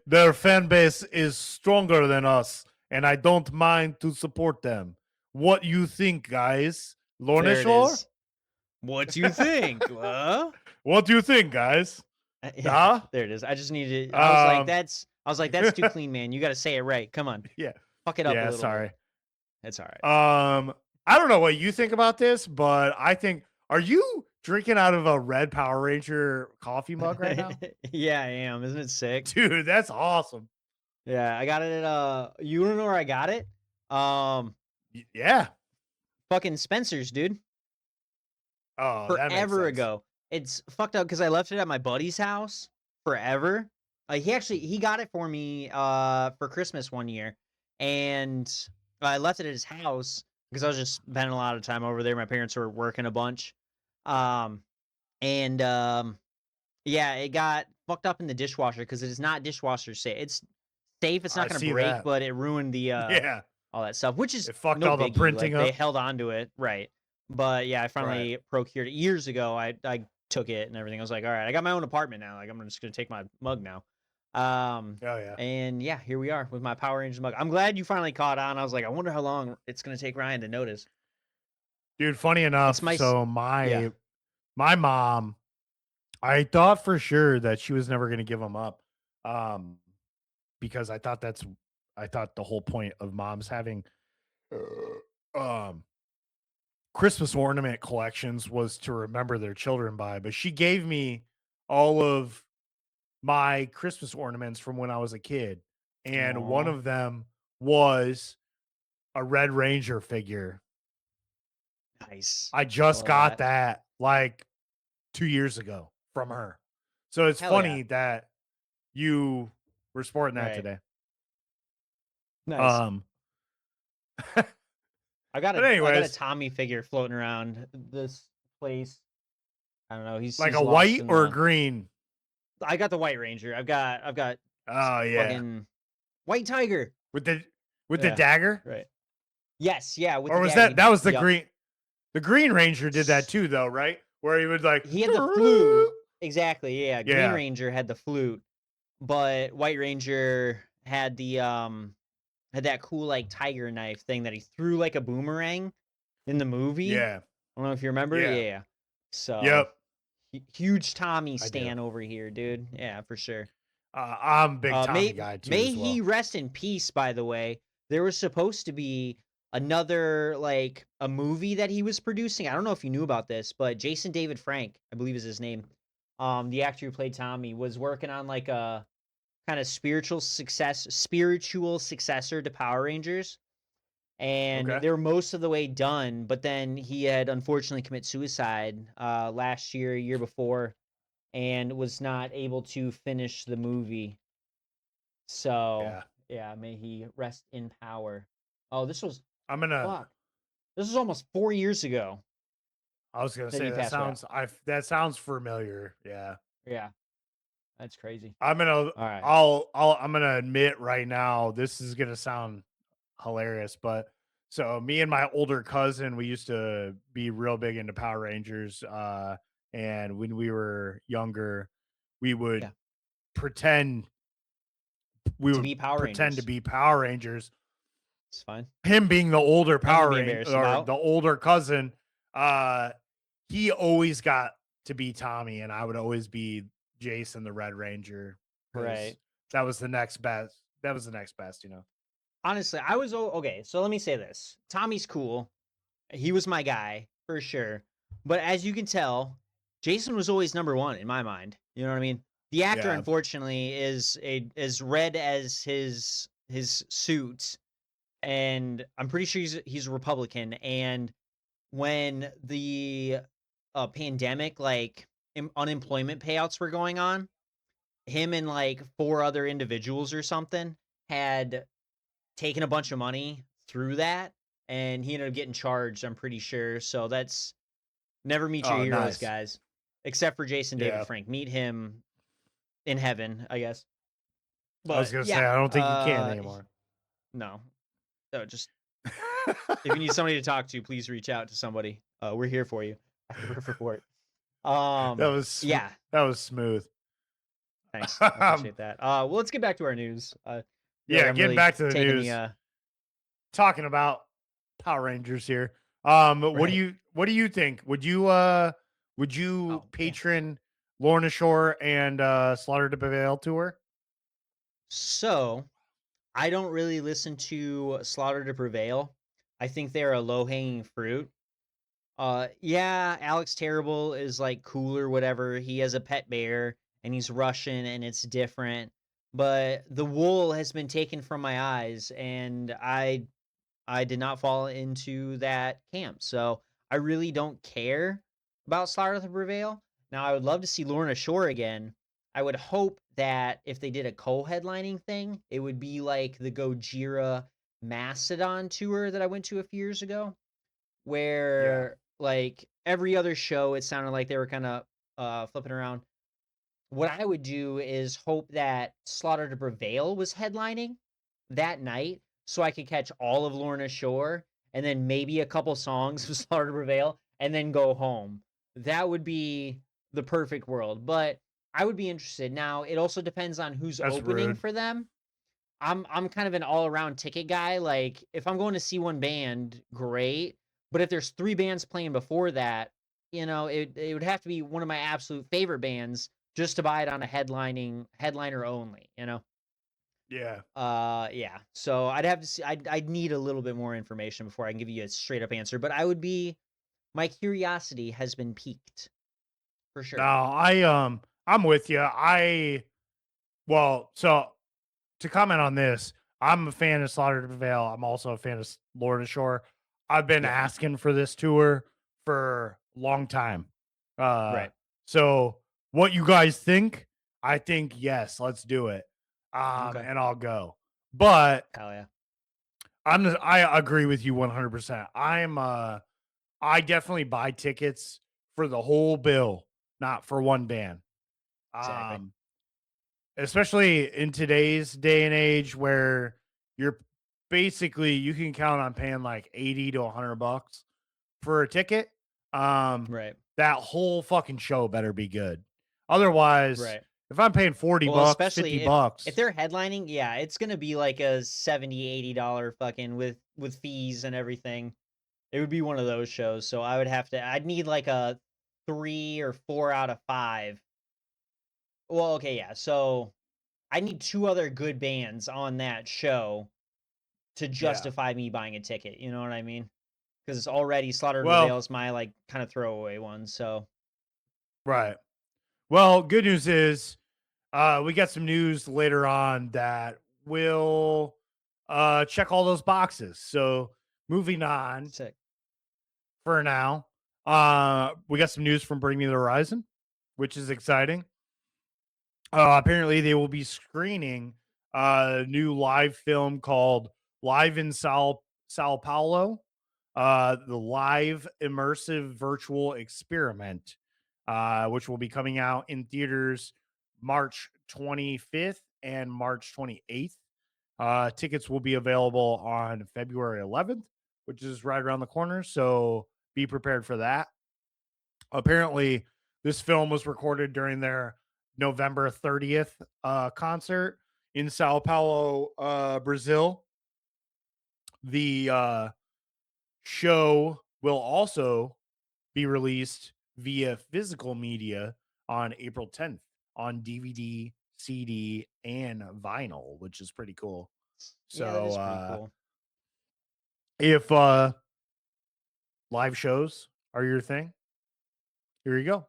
their fan base is stronger than us, and I don't mind to support them. What you think, guys? Lorna there it Shore? is. What do you think? What do you think, guys? Yeah, Huh? there it is. I just needed. Um, I was like, that's too clean, man. You got to say it right. Come on, yeah, fuck it up a yeah. little bit. Sorry. It's all right. I don't know what you think about this, but I think, are you drinking out of a red Power Ranger coffee mug right now? Yeah, I am. Isn't it sick? Dude, that's awesome. Yeah, I got it at you don't know where I got it? Um Yeah. Fucking Spencer's, dude. Oh, that makes Forever sense. ago. It's fucked up because I left it at my buddy's house forever. He got it for me for Christmas one year. And I left it at his house because I was just spending a lot of time over there. My parents were working a bunch. Um and Yeah, it got fucked up in the dishwasher because it is not dishwasher safe. It's safe, it's not I gonna see break, that. but it ruined the Yeah. all that stuff, which is It fucked no all the biggie. printing Like they up. held on to it, right? But yeah, I Right. finally procured it years ago. I took it and everything. I was like, all right, I got my own apartment now. Like I'm just gonna take my mug now. Oh, yeah. And yeah, here we are with my Power Rangers mug. I'm glad you finally caught on. I was like, I wonder how long it's gonna take Ryan to notice. Dude, funny It's enough, my s- so yeah. my mom, I thought for sure that she was never gonna give them up. Um, because I thought the whole point of moms having um Christmas ornament collections was to remember their children by, but she gave me all of my Christmas ornaments from when I was a kid. And one Aw, of them was a Red Ranger figure. nice. I I just love got that. that like 2 years ago from her. So it's Hell yeah. funny that you were sporting that Right. today. Nice. Um, but I got a anyways, Tommy figure floating around this place. I don't know. like He's a lost white in or a the. green. I got the White Ranger. I've got Oh yeah, fucking White Tiger. with the Yeah. dagger. Right. Yes. Yeah. With Or the was dagger. that was the Yup. green? The Green Ranger did that too, though, right? Where he would like, He had the flute. Exactly. Yeah. Green yeah, Ranger had the flute, but White Ranger had had that cool like tiger knife thing that he threw like a boomerang in the movie. Yeah. I don't know if you remember. Yeah. Yeah. So Yep. huge Tommy I do. stan over here, dude. Yeah, for sure. I'm a big Tommy May guy too may as he well. rest in peace. By the way, there was supposed to be another like a movie that he was producing. I don't know if you knew about this, but Jason David Frank, I believe is his name. The actor who played Tommy was working on like a kind of spiritual successor to Power Rangers, and Okay. they were most of the way done. But then he had unfortunately commit suicide last year before, and was not able to finish the movie. So Yeah. yeah, may he rest in power. Oh, this was I'm gonna. fuck. This was almost 4 years ago I was gonna that say he that passed away. sounds. That sounds familiar. Yeah. Yeah, that's crazy. I'm gonna. All right. I'm gonna admit right now. This is gonna sound hilarious, but so me and my older cousin, we used to be real big into Power Rangers. And when we were younger, we would Yeah, pretend we to would be Power pretend to Rangers. be Power Rangers. It's fine. Him being the older Nothing to Power be Ranger embarrassed or about. the older cousin, uh, he always got to be Tommy, and I would always be Jason the Red Ranger because Right. that was the next best. That was the next best, you know. Honestly, I was okay. So let me say this: Tommy's cool. He was my guy for sure. But as you can tell, Jason was always number one in my mind. You know what I mean? The actor, Yeah, unfortunately, is as red as his suit, and I'm pretty sure he's a Republican. And when the pandemic, like unemployment payouts were going on, him and like four other individuals or something had taken a bunch of money through that, and he ended up getting charged, I'm pretty sure. So that's never meet your oh, heroes, nice. guys. Except for Jason David Yeah, Frank. Meet him in heaven, I guess. I was But gonna say yeah, I don't think you can anymore. no. No, just if you need somebody to talk to, please reach out to somebody. We're here for you at the Riff Report. that was Yeah, that was smooth. thanks. I appreciate that. Well, let's get back to our news. I feel like Yeah, I'm getting really back to the taking the news, talking about Power Rangers here. right. What do you think? Would you Oh, yeah. patron Lorna Shore and Slaughter to Prevail tour? So I don't really listen to Slaughter to Prevail. I think they're a low hanging fruit. Yeah, Alex Terrible is like cool or whatever. He has a pet bear and he's Russian and it's different. But the wool has been taken from my eyes, and I did not fall into that camp. So I really don't care about Slaughter to Prevail. Now I would love to see Lorna Shore again. I would hope that if they did a co-headlining thing, it would be like the Gojira Mastodon tour that I went to a few years ago, Yeah, where like every other show it sounded like they were kind of flipping around. What I would do is hope that Slaughter to Prevail was headlining that night so I could catch all of Lorna Shore and then maybe a couple songs of Slaughter to Prevail and then go home. That would be the perfect world. But I would be interested. Now, it also depends on who's that's opening rude. for them. I'm kind of an all-around ticket guy. Like if I'm going to see one band, great. But if there's three bands playing before that, it would have to be one of my absolute favorite bands just to buy it on a headliner only. Yeah. Yeah. So I'd have to see I'd need a little bit more information before I can give you a straight up answer, but my curiosity has been piqued for No, sure. I'm with you. So to comment on this, I'm a fan of Slaughter to Prevail. I'm also a fan of Lorna Shore. I've been Yeah. asking for this tour for a long time. Uh, Right. so what you guys think? I think yes, let's do it. Okay. And I'll go. But Hell yeah. I agree with you 100%. I definitely buy tickets for the whole bill, not for one band. Exactly. Um, Especially in today's day and age where you're basically you can count on paying like 80 to $100 for a ticket. Um, Right. that whole fucking show better be good. Otherwise, Right. If I'm paying 40 Well, bucks, 50 especially if bucks. they're headlining, yeah, it's gonna be like a $70-$80 fucking with fees and everything. It would be one of those shows. So I'd need like a 3 or 4 out of 5. Well, okay, yeah. So I need 2 other good bands on that show to Yeah. justify me buying a ticket. You know what I mean? Because it's already Slaughter to Well, Prevail is my like kind of throwaway one. So right. Well, good news is we got some news later on that will check all those boxes. So moving on sick. for now, we got some news from Bring Me the Horizon, which is exciting. Apparently, they will be screening a new live film called Live in Sao Paulo, the live immersive virtual experiment, which will be coming out in theaters March 25th and March 28th. Tickets will be available on February 11th, which is right around the corner. So be prepared for that. Apparently, this film was recorded during their November 30th concert in Sao Paulo, Brazil. The show will also be released via physical media on April 10th on DVD, CD, and vinyl, which is pretty cool. Yeah, that So is pretty cool. if live shows are your thing, here you go.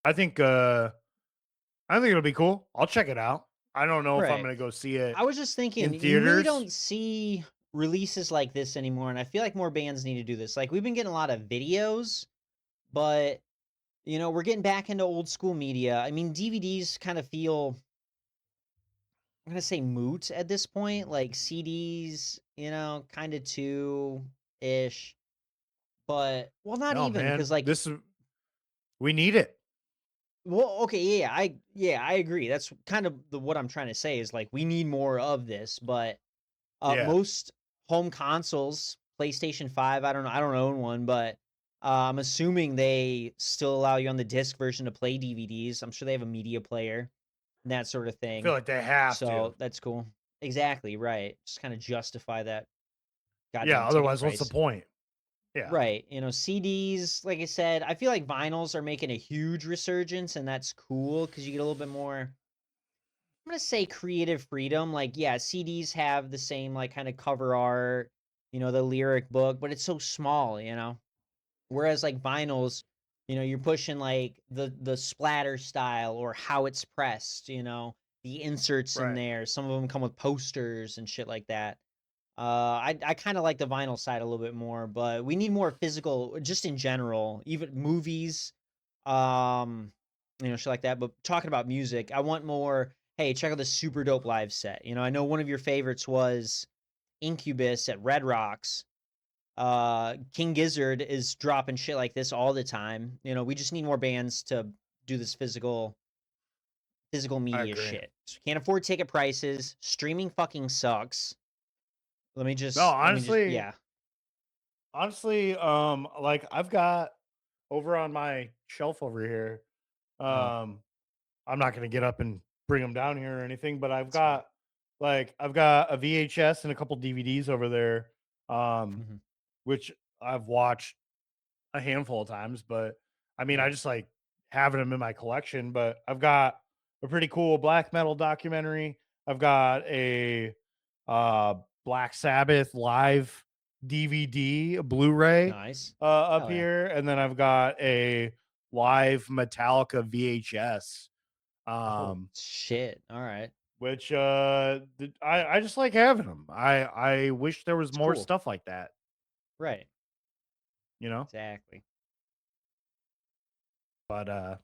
I think I think it'll be cool. I'll check it out. I don't know if I'm Right. gonna go see it I was just thinking, in you really theaters. don't see releases like this anymore, and I feel like more bands need to do this. Like we've been getting a lot of videos, but we're getting back into old school media. I mean, DVDs kind of feel, I'm gonna say moot at this point. Like CDs, kind of too ish. But well, not No, even because man, like, this is we need it. well, okay, yeah, I agree. That's kind of what I'm trying to say is like we need more of this, but Yeah, most home consoles, PlayStation 5, I don't own one, but I'm assuming they still allow you on the disc version to play DVDs. I'm sure they have a media player and that sort of I feel thing. like they have to. So that's cool. Exactly, right. Just kind of justify that Yeah, goddamn ticket otherwise, what's the price. point? Yeah, Right. CDs, like I said, I feel like vinyls are making a huge resurgence, and that's cool because you get a little bit more, I'm gonna say creative freedom. Like, yeah, CDs have the same like kind of cover art, the lyric book, but it's so small. Whereas like vinyls, you're pushing like the splatter style or how it's pressed, the inserts in right. there. Some of them come with posters and shit like that. I kind of like the vinyl side a little bit more, but we need more physical, just in general, even movies, um, shit like that. But talking about music, I want more. Hey, check out this super dope live set. I know one of your favorites was Incubus at Red Rocks. King Gizzard is dropping shit like this all the time. We just need more bands to do this physical I media agree. shit. So we can't afford ticket prices. Streaming fucking sucks. No, Let me just, honestly, yeah. like I've got over on my shelf over here. Uh-huh. Um, I'm not gonna get up and bring them down here or anything, but It's fine. I've got a VHS and a couple DVDs over there, um, Mhm. which I've watched a handful of times, but I mean, I Right. just like having them in my collection. But I've got a pretty cool black metal documentary. I've got a uh, Black Sabbath live DVD, Blu-ray Nice. up Hell yeah. here, and then I've got a live Metallica VHS, Oh, um, shit. All right. which I just like having them. I wish there was It's more cool. stuff like that, Right. you know. Exactly. But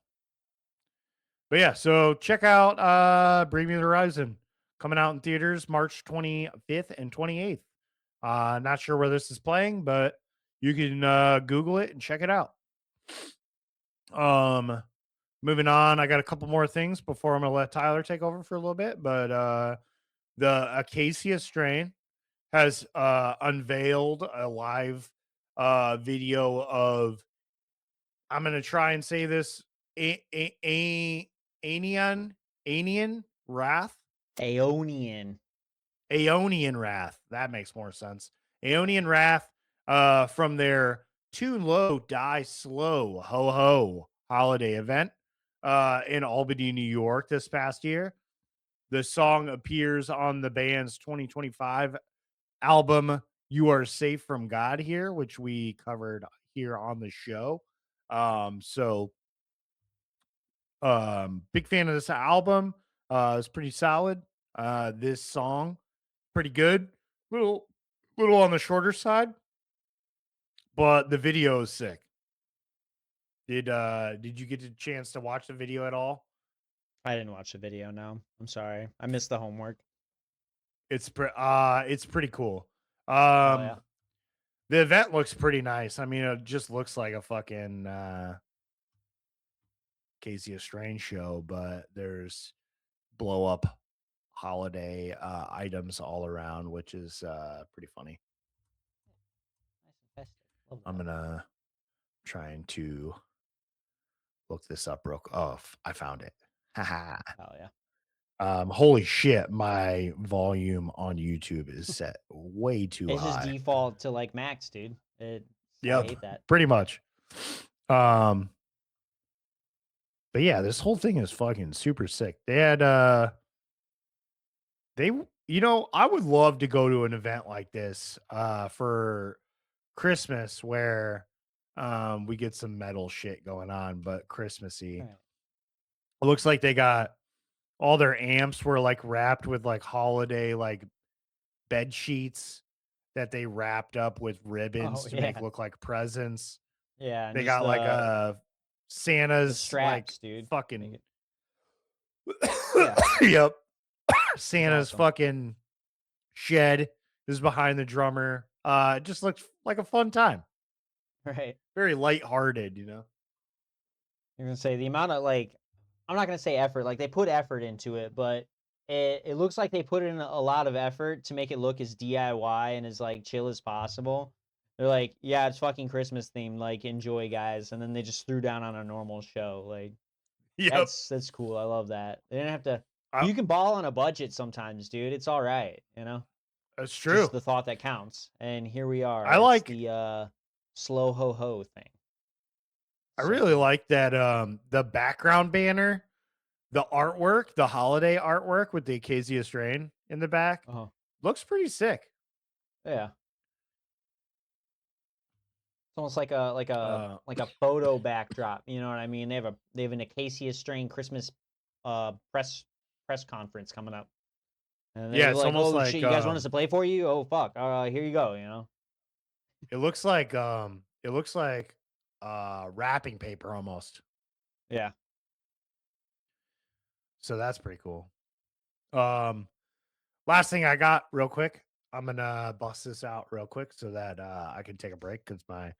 But yeah, so check out Bring Me the Horizon coming out in theaters March 25th and 28th. Not sure where this is playing, but you can Google it and check it out. Um moving on, I got a couple more things before I'm gonna let Tyler take over for a little bit. But the Acacia strain has unveiled a live video of, I'm gonna try and say this Aeonian Aeonian Wrath. Aeonian. Aeonian Wrath. That makes more sense. Aeonian Wrath from their Tune Low, Die Slow Ho Ho holiday event in Albany, New York this past year. The song appears on the band's 2025 album You Are Safe from God here, which we covered here on the show. Big fan of this album. It's pretty solid. This song pretty good. Little little on the shorter side, but the video is sick. Did you get a chance to watch the video at all? I didn't watch the video. No, I'm sorry. I missed the homework. It's pretty cool. Oh yeah. Um the event looks pretty nice. I mean, it just looks like a fucking Casey Strange show, but there's blow up holiday items all around, which is pretty funny. Nice and festive. Love I'm that. gonna trying to look this up real. Oh, I found it. Haha. Oh yeah. Holy shit! My volume on YouTube is set way too It's just high. default to like max, dude. I Yep, hate that. pretty much. Um, but yeah, this whole thing is fucking super sick. They had they I would love to go to an event like this for Christmas where we get some metal shit going on, but Christmassy. Right. It looks like they got all their amps were like wrapped with like holiday like bed sheets that they wrapped up with ribbons Oh to make yeah. look like presents. Yeah, and They just got like the Santa's like straps, dude. Make fucking it. Yeah, yep. it's Santa's awesome. fucking shed is behind the drummer. It just looks like a fun time. Right. Very lighthearted, you know. You're gonna say the amount of like, I'm not gonna say effort. Like they put effort into it, but it looks like they put in a lot of effort to make it look as DIY and as like chill as possible. They're like, yeah, it's fucking Christmas themed. Like, enjoy, guys. And then they just threw down on a normal show. Like, Yep. that's cool. I love that. They didn't have to. I, You can ball on a budget sometimes, dude. It's all right. You know, that's just true. the thought that counts. And here we are. I It's like the slow ho ho thing. I So really cool. like that the background banner, the artwork, the holiday artwork with the Acacia strain in the back Oh looks pretty sick. yeah. It's almost like a Uh photo backdrop. You know what I mean? They have an Acacia strain Christmas press conference coming up, and they yeah, were it's like, almost "Oh shit, like you guys want us to play for you? Oh fuck, here you go." You know? it looks like wrapping paper almost. Yeah. So that's pretty cool. Um Last thing I got real quick. I'm gonna bust this out real quick so that I can take a break because I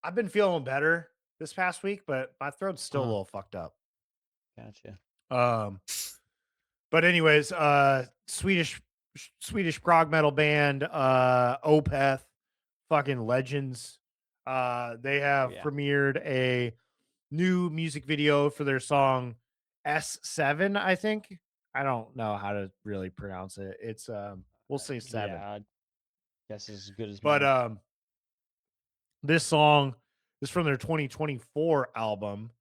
I've been feeling better this past week, but my throat's Uh still a huh. little fucked up. Gotcha. Um, but anyways, Swedish prog metal band, Opeth, fucking legends. They Oh have yeah. premiered a new music video for their song S7, I think. I don't know how to really pronounce it. It's we'll say 7. Yeah. I guess it's as good as But mine. this song is from their 2024 album,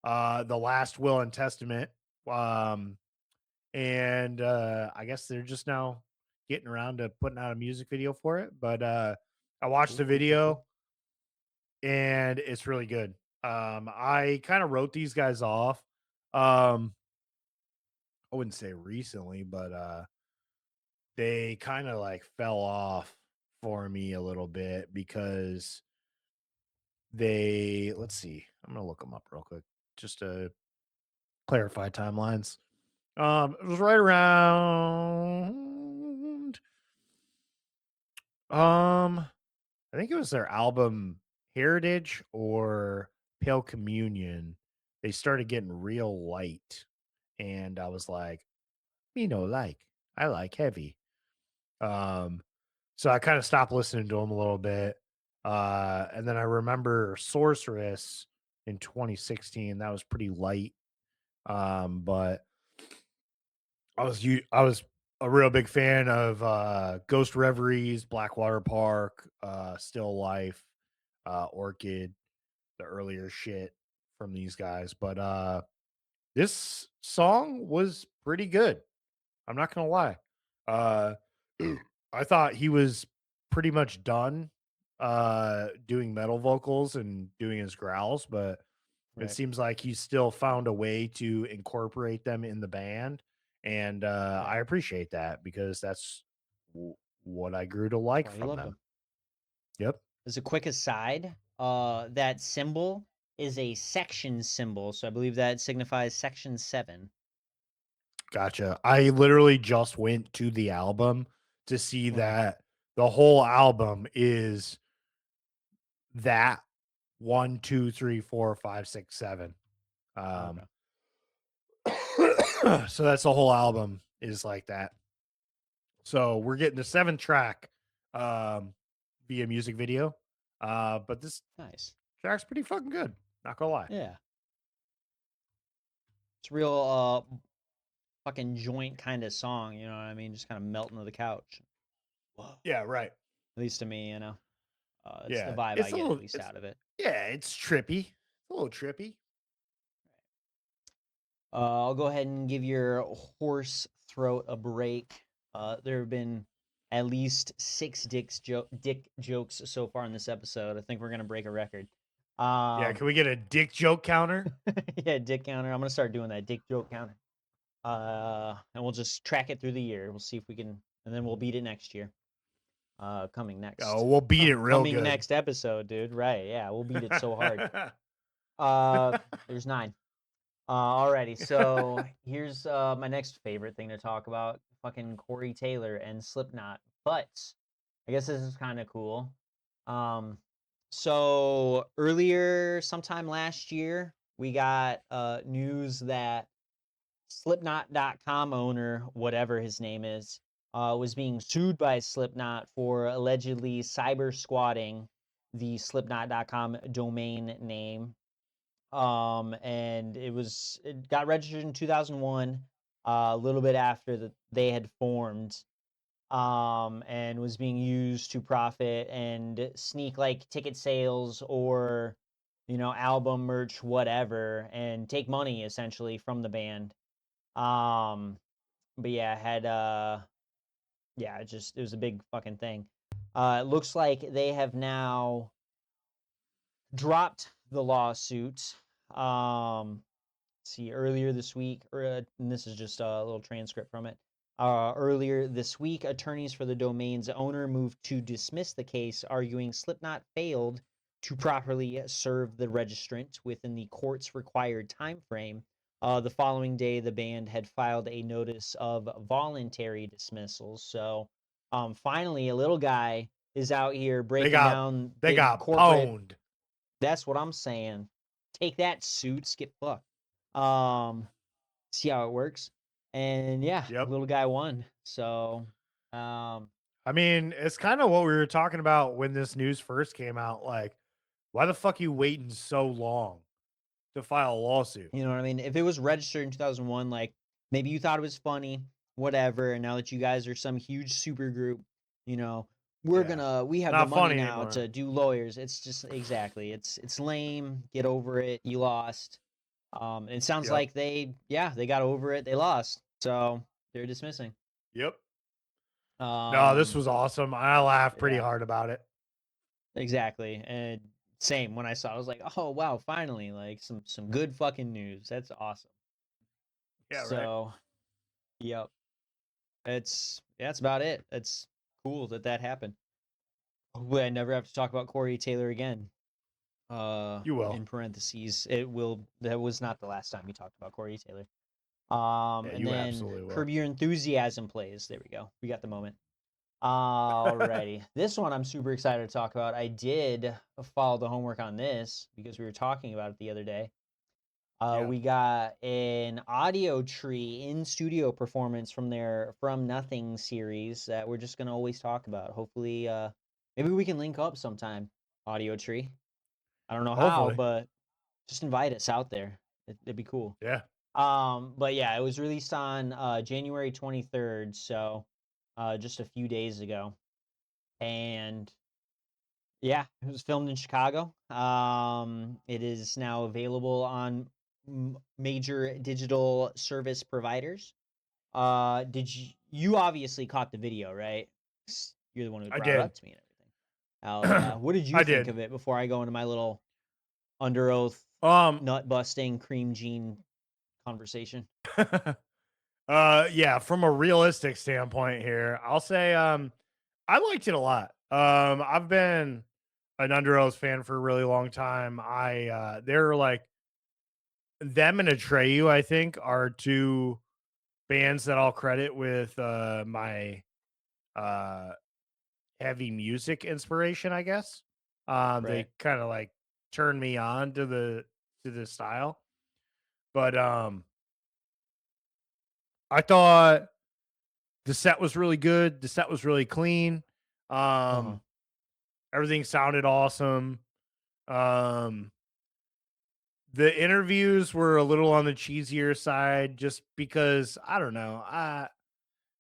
The Last Will and Testament. Um and I guess they're just now getting around to putting out a music video for it. But I watched Cool. the Cool. Cool. video Cool. and it's really good. I kind of wrote these guys off. Um, I wouldn't say recently, but they kind of like fell off for me a little bit because let's see, I'm gonna look them up real quick just to clarify timelines. It was right around I think it was their album Heritage or Pale Communion. They started getting real light. And I was like, I like heavy. Um, so I kind of stopped listening to them a little bit. And then I remember Sorceress in 2016. That was pretty light. But I was a real big fan of Ghost Reveries, Blackwater Park, Still Life, Orchid, the earlier shit from these guys. But this song was pretty good. I'm not gonna lie. Uh I thought he was pretty much done doing metal vocals and doing his growls, but it Right. seems like he still found a way to incorporate them in the band, and Yeah. I appreciate that because that's what I grew to That's like why you from loved them. him. Yep. As a quick aside, that symbol is a section symbol, so I believe that signifies section 7. Gotcha. I literally just went to the album to see Okay. that the whole album is that 1, 2, 3, 4, 5, 6, 7. Okay. Um, so that's the whole album is like that. So we're getting the 7 track um, via music video. But this Nice. track's pretty fucking good. Not gonna lie. Yeah. It's real fucking joint kind of song, you know what I mean? Just kind of melting to the couch. Whoa. Yeah, right. At least to me, you know. It's the Yeah, vibe I it's a get at little. least It's out of it. yeah, it's trippy. It's a little trippy. I'll go ahead and give your horse throat a break. There have been at least 6 dick jokes so far in this episode. I think we're gonna break a record. Yeah, Um, can we get a dick joke counter? yeah, dick counter. I'm gonna start doing that dick joke counter. And we'll just track it through the year. We'll see if we can, and then we'll beat it next year. Coming Oh, next, we'll beat it real coming good. next episode, dude. Right? Yeah, we'll beat it so hard. There's 9. Alrighty, so here's my next favorite thing to talk about: fucking Corey Taylor and Slipknot. But I guess this is kind of cool. Um, so earlier, sometime last year, we got news that Slipknot.com owner, whatever his name is, was being sued by Slipknot for allegedly cyber squatting the Slipknot.com domain name. And it got registered in 2001, a little bit after that they had formed, and was being used to profit and sneak like ticket sales or album merch, whatever, and take money essentially from the band. Um, but yeah, had yeah, it was a big fucking thing. It looks like they have now dropped the lawsuit. See, earlier this week, and this is just a little transcript from it. Earlier this week, attorneys for the domain's owner moved to dismiss the case, arguing Slipknot failed to properly serve the registrant within the court's required time frame. The following day, the band had filed a notice of voluntary dismissals. So, finally, a little guy is out here they breaking got down they big got corporate. pwned. That's what I'm saying. Take that, suits. Get fucked. Um, See how it works. And yeah, Yep. little guy won. So, um, I mean, it's kind of what we were talking about when this news first came out. Like, why the fuck you waiting so long to file a lawsuit? you know what I mean? If it was registered in 2001, like maybe you thought it was funny, whatever. And now that you guys are some huge super group, you know, Yeah, we have the not money funny now anymore. to do lawyers. It's just exactly, it's lame. Get over it. You lost. It sounds Yep. like they got over it. They lost. So they're dismissing. Yep. No, this Um, was awesome. I laughed pretty yeah. hard about it. Exactly. And same when I saw it, I was like, "Oh wow, finally like some good fucking news. That's awesome." Yeah, right. So, yep. That's about it. It's cool that that happened. Hopefully I never have to talk about Corey Taylor again. You will. In parentheses, that was not the last time we talked about Corey Taylor. Yeah, And you then absolutely will. Curb Your Enthusiasm plays. There we go. We got the moment. Alrighty. This one I'm super excited to talk about. I did follow the homework on this because we were talking about it the other day. Yeah. We got an audio tree in studio performance from their From Nothing series that we're just gonna always talk about. Hopefully, maybe we can link up sometime. Audio tree. I don't know how, Hopefully. but just invite us out there. It'd be cool. Yeah. But yeah, it was released on January 23rd, so just a few days ago. And yeah, it was filmed in Chicago. It is now available on major digital service providers. Did you obviously caught the video, right? 'Cause you're the one who I brought it did. up to me and everything. Hell yeah. What did you I think did. of it before I go into my little under oath Um nut busting cream jean conversation? yeah, from a realistic standpoint here, I'll say I liked it a lot. I've been an Under Oath fan for a really long time. They're like them and Atreyu, I think, are two bands that I'll credit with my uh heavy music inspiration, I guess. They Right. kind of like turned me on to the style. But I thought the set was really good. The set was really clean. Uh-huh. Um Everything sounded awesome. Um the interviews were a little on the cheesier side just because I don't know.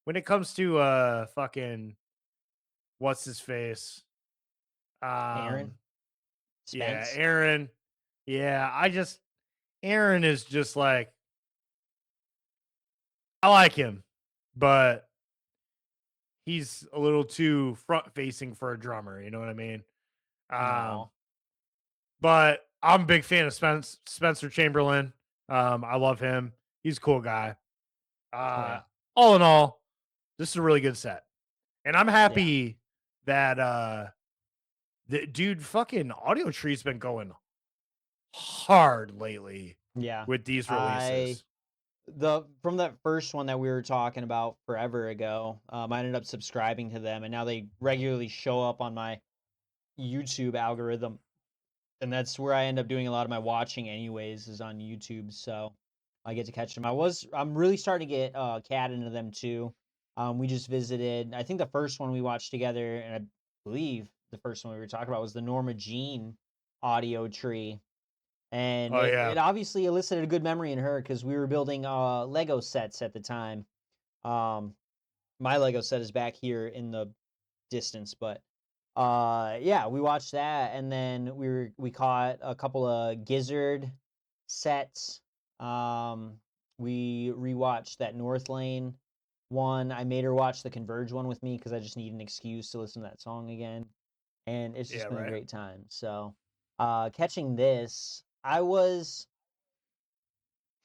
When it comes to fucking what's his face? Aaron, Um yeah, Spence. Aaron. Yeah, Aaron is just like I like him, but he's a little too front facing for a drummer, you know what I mean? Um No. but I'm a big fan of Spencer Chamberlain. I love him. He's a cool guy. Oh Uh yeah. all in all, this is a really good set. And I'm Yeah. happy that the dude fucking Audio Tree's been going hard lately Yeah. with these I releases. the from that first one that we were talking about forever ago, I ended up subscribing to them and now they regularly show up on my YouTube algorithm. And that's where I end up doing a lot of my watching anyways, is on YouTube. So I get to catch them. I'm really starting to get Cat into them too. We just visited, I think the first one we watched together, and I believe the first one we were talking about was the Norma Jean audio tree. And Oh it yeah. obviously elicited a good memory in her because we were building Lego sets at the time. Um, my Lego set is back here in the distance, but yeah, we watched that and then we caught a couple of Gizzard sets. Um we rewatched that North Lane one. I made her watch the Converge one with me because I just need an excuse to listen to that song again. And it's Yeah, just been a right. great time. So catching this, I was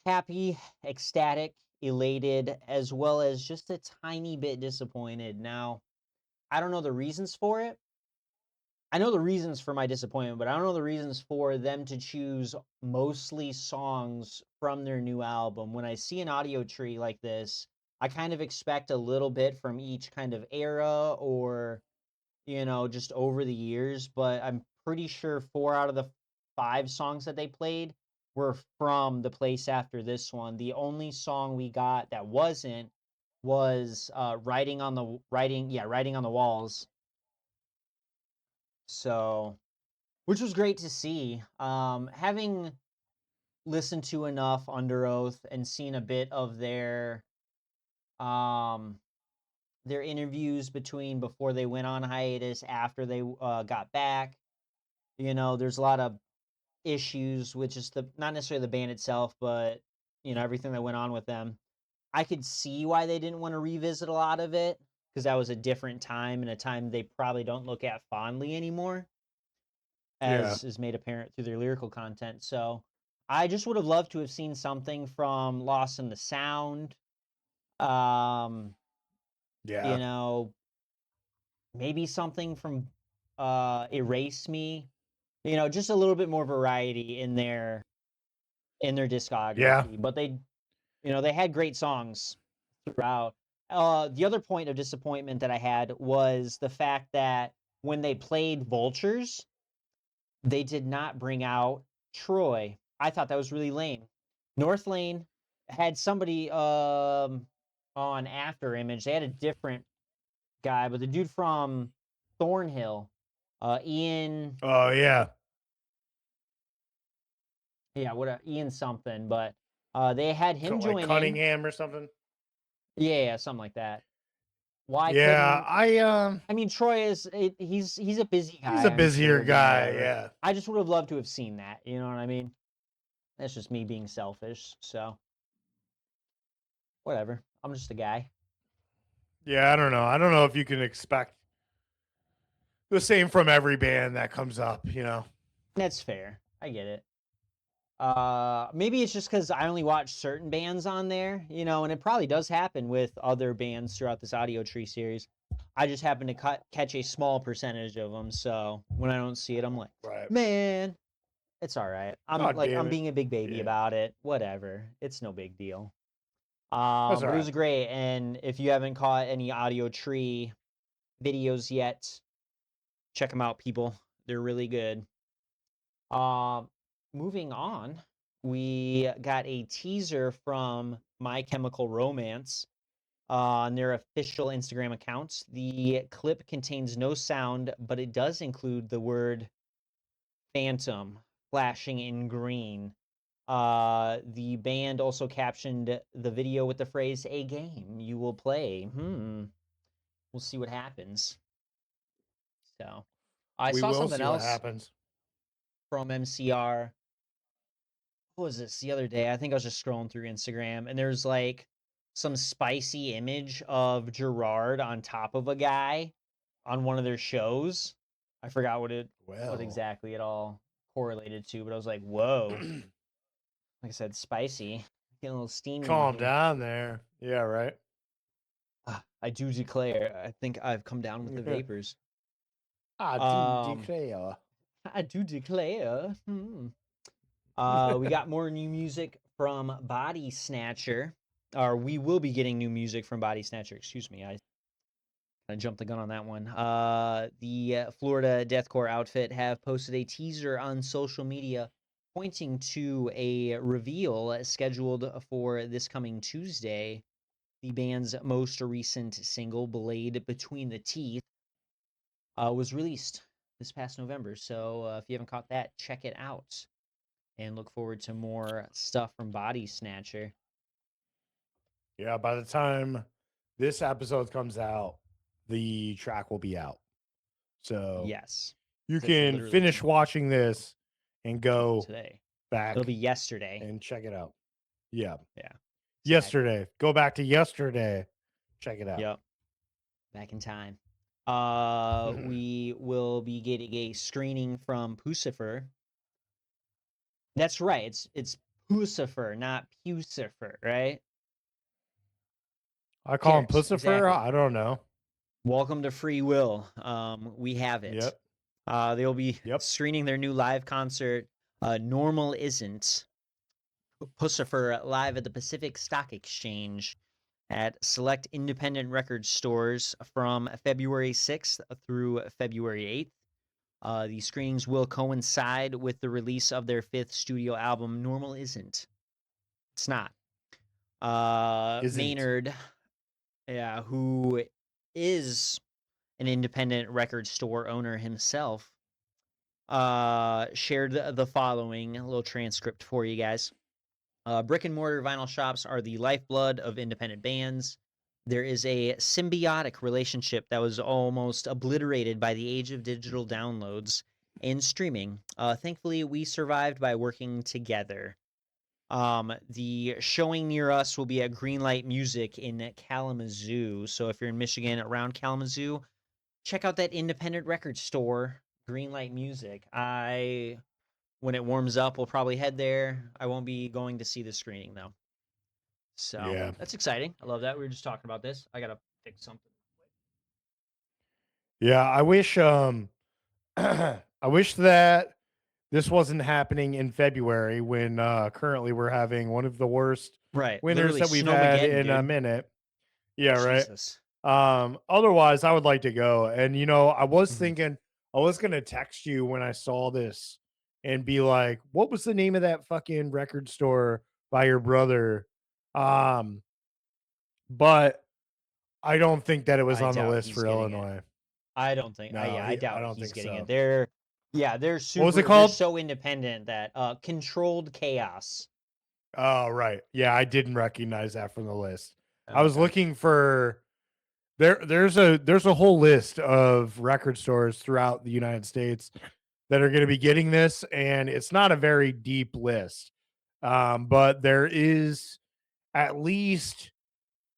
happy, ecstatic, elated, as well as just a tiny bit disappointed. Now, I don't know the reasons for it. I know the reasons for my disappointment, but I don't know the reasons for them to choose mostly songs from their new album. When I see an audio tree like this, I kind of expect a little bit from each kind of era or, just over the years, but I'm pretty sure 4 out of the 5 songs that they played were from the place after this one. The only song we got that wasn't was writing on the walls. So, which was great to see. Having listened to enough Under Oath and seen a bit of um their interviews between before they went on hiatus, after they got back. There's a lot of issues with just the not necessarily the band itself, but everything that went on with them. I could see why they didn't want to revisit a lot of it because that was a different time and a time they probably don't look at fondly anymore, Yeah. as is made apparent through their lyrical content. So I just would have loved to have seen something from Lost in the Sound. Um, you Yeah. know, maybe something from Erase Me. Just a little bit more variety in their Yeah. discography. But they had great songs throughout. The other point of disappointment that I had was the fact that when they played Vultures, they did not bring out Troy. I thought that was really lame. North Lane had somebody on After Image. They had a different guy, but the dude from Thornhill, Ian Oh yeah. Yeah, what Ian something, but they had him Like joining. Cunningham or something. Yeah, something like that. Why Yeah, couldn't I mean Troy is he's a busy he's guy, a I'm busier sure, but guy. whatever. Yeah, I just would have loved to have seen that, you know what I mean? That's just me being selfish, so whatever. I'm just a guy. yeah. I don't know. I don't know if you can expect the same from every band that comes up. That's fair. I get it. Maybe it's just because I only watch certain bands on there, and it probably does happen with other bands throughout this audio tree series. I just happen to catch a small percentage of them, so when I don't see it, I'm like, Right. man, it's all right. I'm God like, damn I'm it. being a big baby Yeah, about it. Whatever. It's no big deal. that's all But it right. was great. And if you haven't caught any audio tree videos yet, check them out, people. They're really good. Um, Moving on, we got a teaser from My Chemical Romance on their official Instagram accounts. The clip contains no sound, but it does include the word phantom flashing in green. The band also captioned the video with the phrase "a game you will play." We'll see what happens. So, I We saw will something see what else happens. from MCR. What was this the other day? I think I was just scrolling through Instagram, and there's like some spicy image of Gerard on top of a guy on one of their shows. I forgot what Well, exactly it all correlated to, but I was like, whoa. Like I said, spicy. Getting a little steamy in calm here. down there. Yeah, right. I do declare, I think I've come down with the vapors. I do Um, declare. I do declare. We got more new music from Body Snatcher. Or we will be getting new music from Body Snatcher. Excuse me. I jumped the gun on that one. The Florida deathcore outfit have posted a teaser on social media pointing to a reveal scheduled for this coming Tuesday. The band's most recent single, Blade Between the Teeth, was released this past November. So if you haven't caught that, check it out and look forward to more stuff from Body Snatcher. Yeah, by the time this episode comes out, the track will be out. So Yes. you 'Cause it's can literally finish watching this and go today. It'll back be yesterday. and check it out. Yeah. Yeah. Exactly. Yesterday. Go back to yesterday. Check it out. Yep. Back in time. We will be getting a screening from Pucifer. That's right. It's Pucifer, not Pucifer, right? I Who call him cares? Pussifer. Exactly. I don't know. Welcome to Free Will. We have it. Yep. They'll be Yep. screening their new live concert, Normal Isn't, Pussifer live at the Pacific Stock Exchange at select independent record stores from February 6th through February 8th. The screenings will coincide with the release of their fifth studio album, Normal Isn't. It's not. Isn't. Maynard, yeah, who is an independent record store owner himself, shared the following a little transcript for you guys. Brick and mortar vinyl shops are the lifeblood of independent bands. There is a symbiotic relationship that was almost obliterated by the age of digital downloads and streaming. Thankfully, we survived by working together. The showing near us will be at Greenlight Music in Kalamazoo. So if you're in Michigan around Kalamazoo, check out that independent record store, Greenlight Music. When it warms up, we'll probably head there. I won't be going to see the screening though. So Yeah. that's exciting. I love that. We were just talking about this. I gotta fix something. Yeah. I wish I wish that this wasn't happening in February when currently we're having one of the worst Right. winters Literally that we've had snowmageddon, in a dude. minute. Yeah, right. Jesus. Otherwise I would like to go. And I was Mhm. thinking I was gonna text you when I saw this and be like, what was the name of that fucking record store by your brother? Um, but I don't think that it was I on the doubt list he's for getting it. Illinois. I don't think. No, Yeah, I I doubt don't he's think getting it. so. They're Yeah, What was it they're called? so independent that controlled chaos. Oh, right. Yeah, I didn't recognize that from the list. I was Okay. looking for there's a whole list of record stores throughout the United States that are going to be getting this, and it's not a very deep list. But there is at least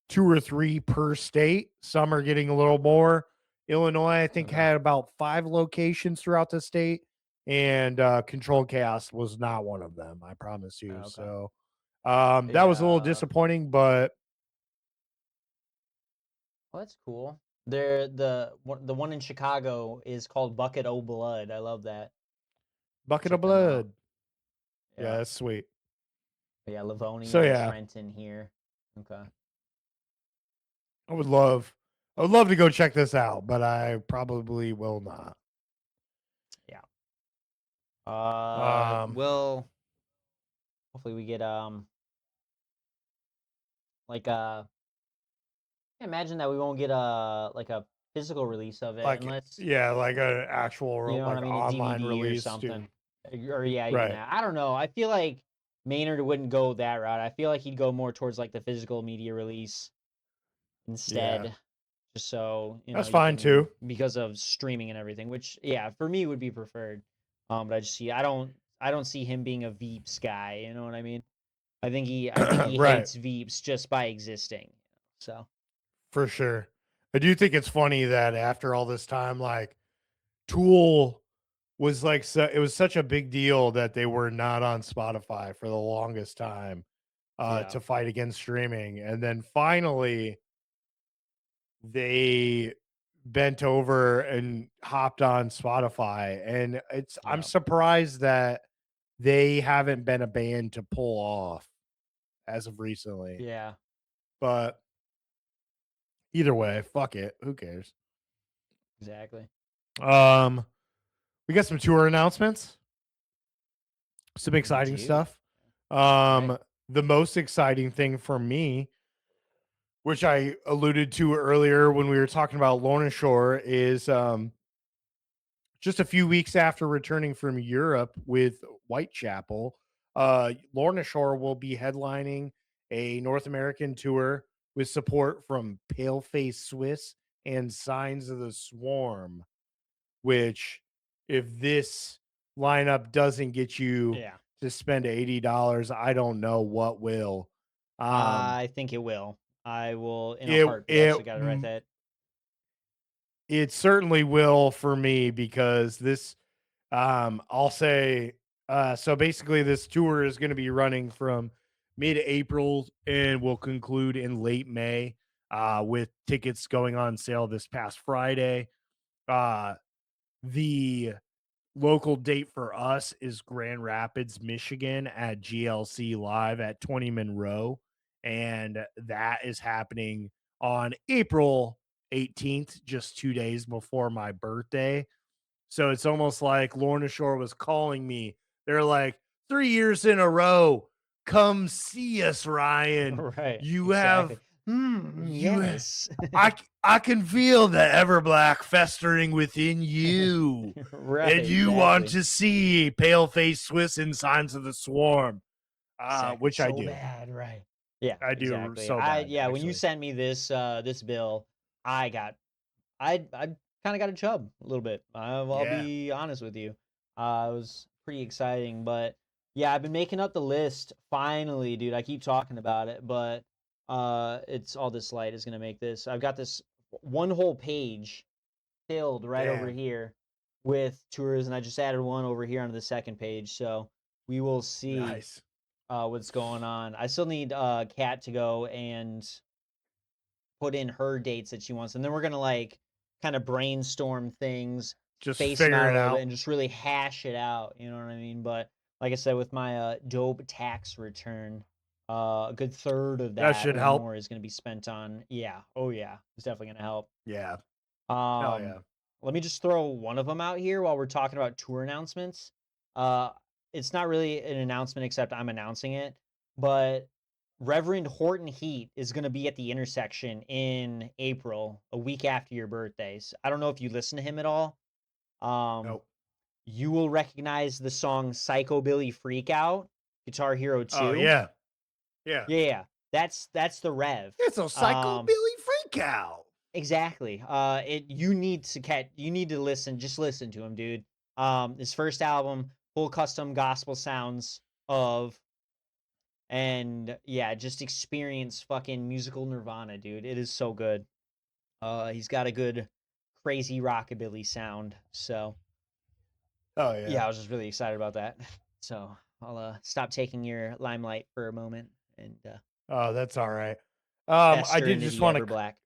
two or three per state. Some are getting a little more. Illinois, I think, Okay. had about 5 locations throughout the state, and Controlled Chaos was not one of them. I promise you. Okay. So that was a little Yeah. disappointing, but Well, that's cool. The one in Chicago is called Bucket O Blood. I love that. Bucket of Check them out. Blood. Yeah, Yeah. that's sweet. But yeah, So Livonia, yeah, Trenton here. Okay. I would love, I would love to go check this out, but I probably will not. Yeah. Um, Well, hopefully we get like imagine that we won't get a physical release of it like unless, yeah, like an you actual know what I like mean, a online DVD or release too. something. Or yeah, even Right. that. I don't know. I feel like Maynard wouldn't go that route. I feel like he'd go more towards like the physical media release Yeah, instead, just so, that's you fine can, too. because of streaming and everything, which yeah, for me would be preferred. But I don't see him being a Veeps guy, you know what I mean? I think he Right, hates Veeps just by existing. So, for sure. I do think it's funny that after all this time, like Tool was like it was such a big deal that they were not on Spotify for the longest time yeah. to fight against streaming, and then finally they bent over and hopped on Spotify, and I'm Yeah. surprised that they haven't been a band to pull off as of recently. Yeah, But either way, fuck it, who cares? exactly. Um, we got some tour announcements, some We exciting do. stuff. All right. The most exciting thing for me, which I alluded to earlier when we were talking about Lorna Shore, is just a few weeks after returning from Europe with Whitechapel, Lorna Shore will be headlining a North American tour with support from Paleface Swiss and Signs of the Swarm. Which, if this lineup doesn't get you Yeah. to spend $80, I don't know what will. Um, I think it will. I will in a it heartbeat. I it actually got to write that. it certainly will for me because this I'll say so basically this tour is going to be running from mid-April and will conclude in late May with tickets going on sale this past Friday. Uh the local date for us is Grand Rapids, Michigan at GLC Live at 20 Monroe. And that is happening on April 18th, just 2 days before my birthday. So it's almost like Lorna Shore was calling me. They're like, 3 years in a row, come see us, Ryan. Right. You Exactly. have Hmm. you Yes. I can feel the Everblack festering within you, Right. and you want Exactly. to see Paleface Swiss and Signs of the Swarm, Exactly. which I So do. bad. Right. Yeah. I do Exactly. so bad, Yeah. When you actually. sent me this bill, I got I kind of got a chub a little bit. I'll Yeah, be honest with you. It was pretty exciting, but yeah, I've been making up the list finally, dude. I keep talking about it, but it's all this light is gonna make this. I've got this one whole page filled right over damn, here with tours, and I just added one over here onto the second page. So we will see nice. what's going on. I still need Kat to go and put in her dates that she wants, and then we're gonna like kind of brainstorm things, Just space them out figure a it little bit, out. and just really hash it out. You know what I mean? But like I said, with my dope tax return, a good third of That that should or help. more is gonna be spent on. Yeah, oh yeah, it's definitely gonna help. Yeah, hell Um, yeah. Let me just throw one of them out here while we're talking about tour announcements. Uh, it's not really an announcement except I'm announcing it, but Reverend Horton Heat is going to be at the intersection in April, a week after your birthdays. I don't know if you listen to him at all. Um, Nope. you will recognize the song Psychobilly Freakout, Guitar Hero Oh 2. yeah, yeah. Yeah, yeah. That's the Rev. It's a psychobilly freakout. Exactly. You need to listen, just listen to him, dude. His first album, full custom gospel sounds of, and yeah, just experience fucking musical nirvana, dude. It is so good. He's got a good crazy rockabilly sound. So, Oh yeah. yeah, I was just really excited about that. So, I'll stop taking your limelight for a moment and Oh, that's all right. I fester did into just the want ever to black.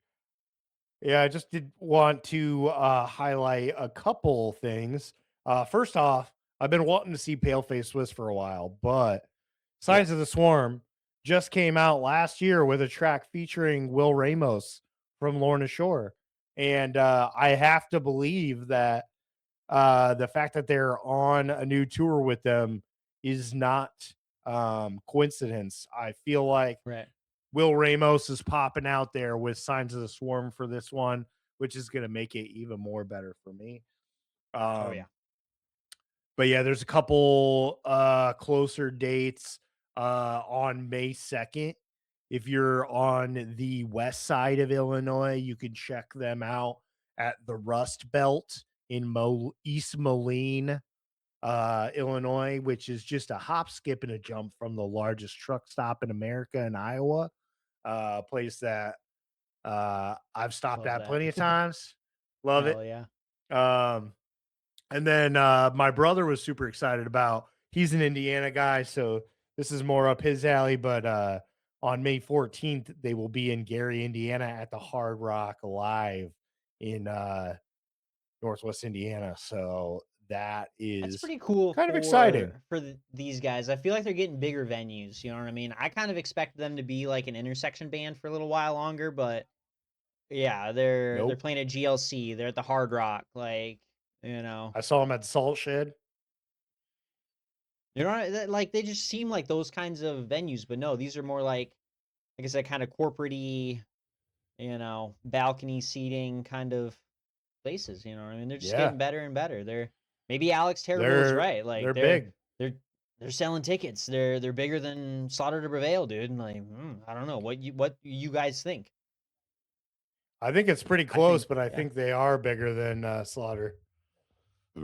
Yeah, I just did want to highlight a couple things. First off, I've been wanting to see Paleface Swiss for a while, but Yep. Signs of the Swarm just came out last year with a track featuring Will Ramos from Lorna Shore. And I have to believe that the fact that they're on a new tour with them is not coincidence. I feel like Right. Will Ramos is popping out there with Signs of the Swarm for this one, which is going to make it even more better for me. Oh yeah. Um, but yeah, there's a couple closer dates on May 2nd. If you're on the west side of Illinois, you can check them out at the Rust Belt in East Moline, Illinois, which is just a hop, skip, and a jump from the largest truck stop in America in Iowa. Place that I've stopped Love at that. plenty of times. Love it. Hell yeah. Um, and then my brother was super excited about. He's an Indiana guy, so this is more up his alley. But on May 14th, they will be in Gary, Indiana, at the Hard Rock Live in Northwest Indiana. So that That's is pretty cool kind of exciting. for these guys. I feel like they're getting bigger venues. You know what I mean? I kind of expected them to be like an intersection band for a little while longer, but yeah, they're Nope. playing at GLC. They're at the Hard Rock. Like, you know, I saw him at Salt Shed. like they just seem like those kinds of venues. But no, these are more like I said, kind of corporate-y, balcony seating kind of places. You know what I mean? They're just Yeah, getting better and better. They're maybe Alex Terrible was they're right. Like they're big. they're they're selling tickets. They're bigger than Slaughter to Prevail, dude. And like, I don't know what you guys think. I think it's pretty I close, think, but I yeah, think they are bigger than Slaughter.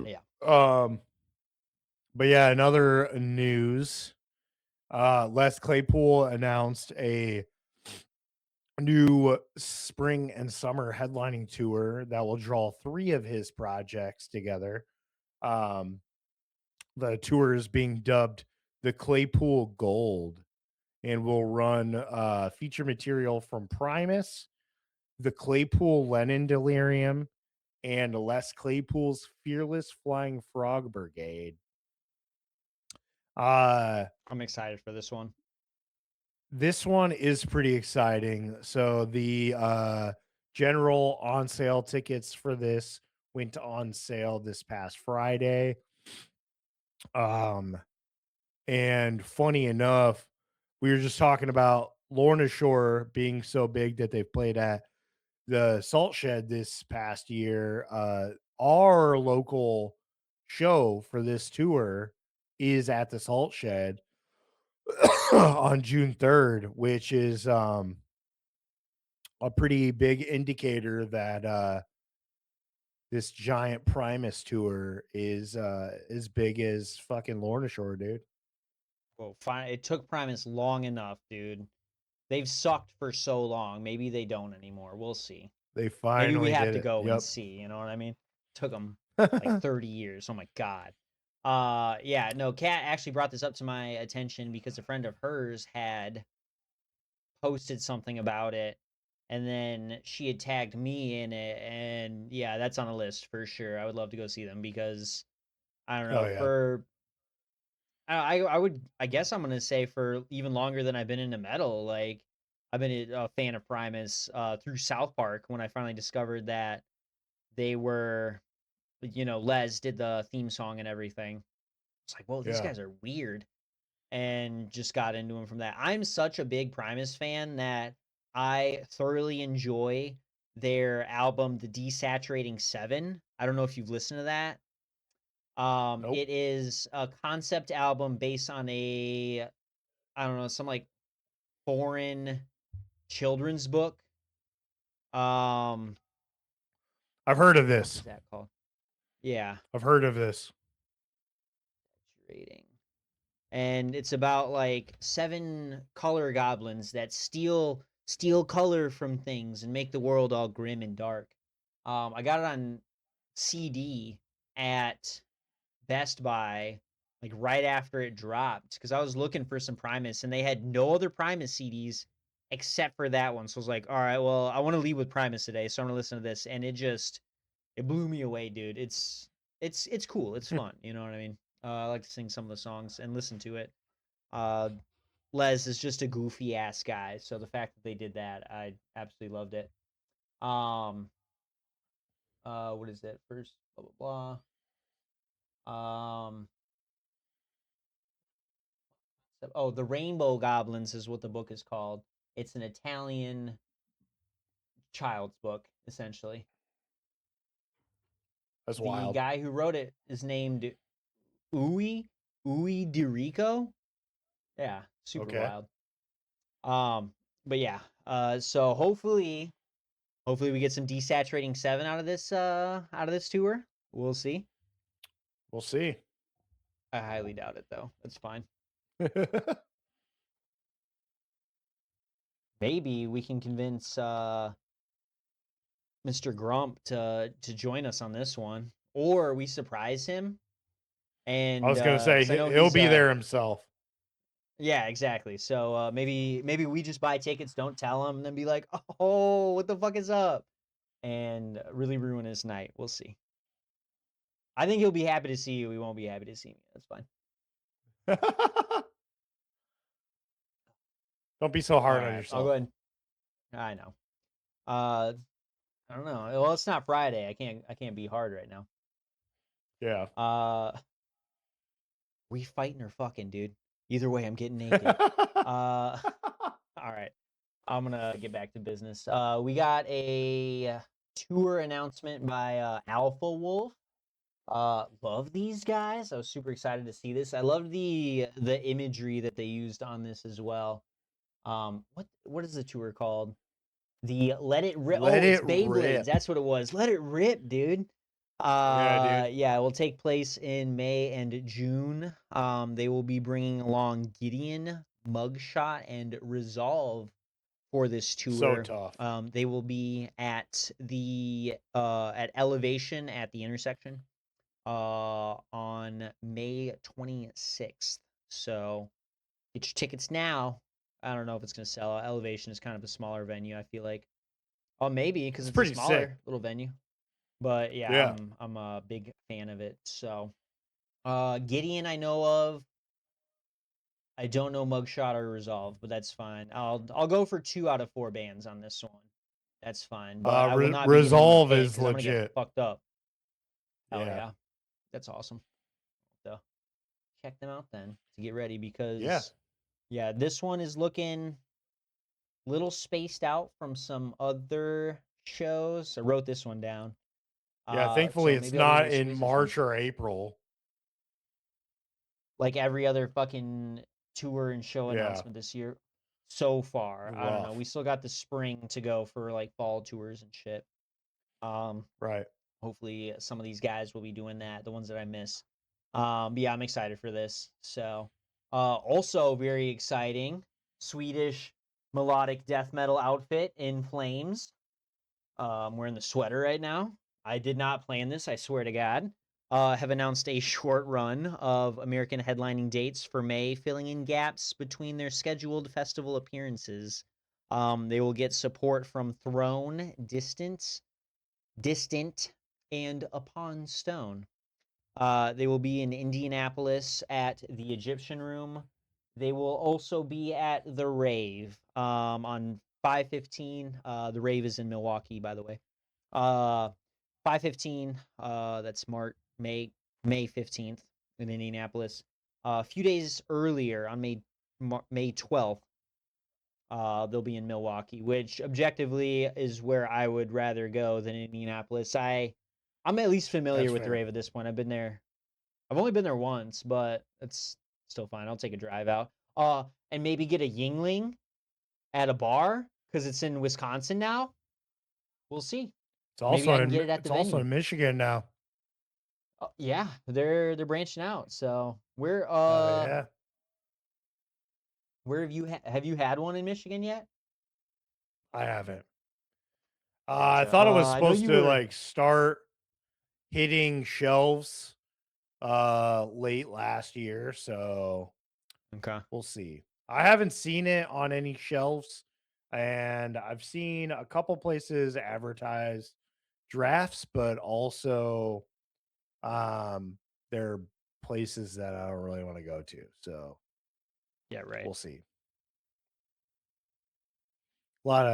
yeah. Um, but yeah, another news. Les Claypool announced a new spring and summer headlining tour that will draw three of his projects together. Um, the tour is being dubbed the Claypool Gold and will run feature material from Primus, the Claypool Lennon Delirium, and Les Claypool's Fearless Flying Frog Brigade. Uh I'm excited for this one. this one is pretty exciting. So the general on sale tickets for this went on sale this past Friday. Um and funny enough, we were just talking about Lorna Shore being so big that they've played at the Salt Shed this past year. Our local show for this tour is at the Salt Shed on June 3rd, which is a pretty big indicator that this giant Primus tour is as big as fucking Lorna Shore, dude. Well, fine. It took Primus long enough, dude. They've sucked for so long. Maybe they don't anymore. We'll see. They Maybe we finally have did to it. go and Yep. see. You know what I mean? Took them like 30 years. Oh my god. Yeah. No. Kat actually brought this up to my attention because a friend of hers had posted something about it, and then she had tagged me in it, and yeah, that's on a list for sure. I would love to go see them because I don't Oh know yeah. for I would I guess I'm gonna say for even longer than I've been into metal, like I've been a fan of Primus through South Park when I finally discovered that they were, Les did the theme song and everything. It's like, whoa, these Yeah. guys are weird, and just got into them from that. I'm such a big Primus fan that I thoroughly enjoy their album, The Desaturating Seven. I don't know if you've listened to that. Nope. It is a concept album based on a, I don't know, some like foreign children's book. Um, I've heard of fuck is this. that called? Yeah, I've heard of this. rating. And it's about like 7 color goblins that steal color from things and make the world all grim and dark. I got it on CD at Best Buy like right after it dropped because I was looking for some Primus and they had no other Primus CDs except for that one. So I was like, all right, well, I want to leave with Primus today, so I'm gonna listen to this, and it blew me away, dude. It's cool. It's fun. You know what I mean? I like to sing some of the songs and listen to it. Uh, Les is just a goofy ass guy, so the fact that they did that, I absolutely loved it. Um, what is that? First, blah blah blah. Oh, the Rainbow Goblins is what the book is called. It's an Italian child's book, essentially. That's The wild. guy who wrote it is named Uwe Dirico. Yeah, super Okay. wild. Um, but yeah, so hopefully we get some desaturating 7 out of this tour. We'll see. We'll see. I highly doubt it though. That's fine. Maybe we can convince Mr. Grump to join us on this one, or we surprise him. I And was gonna say because I know he'll he's be there himself. yeah, exactly. So maybe we just buy tickets, don't tell him, and then be like, oh, what the fuck is up, and really ruin his night. We'll see. I think he'll be happy to see you. He won't be happy to see me. That's fine. Don't be so All hard on right, I'll go yourself. ahead. I know. Uh, I don't know. Well, it's not Friday. I can't be hard right now. Yeah. We fighting or fucking, dude. Either way, I'm getting naked. All right. I'm gonna get back to business. We got a tour announcement by Alpha Wolf. Love these guys. I was super excited to see this. I love the imagery that they used on this as well. What is the tour called? The Let It Rip. Let Oh, it's it Beyblades. rip. That's what it was. Let It Rip, dude. Yeah, dude. Yeah, it will take place in May and June. They will be bringing along Gideon, Mugshot, and Resolve for this So tour. tough. They will be at the at Elevation at the intersection on May 26th. So get your tickets now. I don't know if it's gonna sell out. Elevation is kind of a smaller venue, I feel like. Oh, maybe because It's it's a pretty sick. smaller little venue. But yeah, Yeah. I'm a big fan of it. So Gideon I know of. I don't know Mugshot or Resolve, but that's fine. I'll go for 2 out of 4 bands on this one. That's fine. But I will not be getting in the Resolve pit is because I'm gonna get legit. fucked up. Hell Yeah. yeah. That's awesome. So check them out then to get ready Yeah. because yeah, this one is looking a little spaced out from some other shows. I wrote this one down. Yeah. Thankfully, So it's maybe I'll be able not to in squeeze this one. March or April. Like every other fucking tour and show Yeah. announcement this year so far. I don't know. Rough. We still got the spring to go for like fall tours and shit. Um, Right. hopefully some of these guys will be doing that, the ones that I miss. But yeah, I'm excited for this. So, also very exciting, Swedish melodic death metal outfit In Flames. I'm wearing the sweater right now. I did not plan this, I swear to God. Have announced a short run of American headlining dates for May, filling in gaps between their scheduled festival appearances. They will get support from Throne, Distant, and Upon Stone. They will be in Indianapolis at the Egyptian Room. They will also be at the Rave on 5/15. The Rave is in Milwaukee, by the way. 5/15. That's May 15th in Indianapolis. A few days earlier on May 12th, they'll be in Milwaukee, which objectively is where I would rather go than Indianapolis. I'm at least familiar That's with the fair. Rave at this point. I've been there I've only been there once, but it's still fine. I'll take a drive out. And maybe get a Yingling at a bar because it's in Wisconsin now. We'll see. Maybe I can get it at It's the also venue. in Michigan now. Yeah, they're branching out. So Oh yeah, where have you had one in Michigan yet? I haven't. I Gotcha. thought it was I know supposed you to were like start hitting shelves late last year, so okay. we'll see. I haven't seen it on any shelves, and I've seen a couple places advertise drafts, but also um they're places that I don't really want to go to. So Yeah, right. we'll see. A lot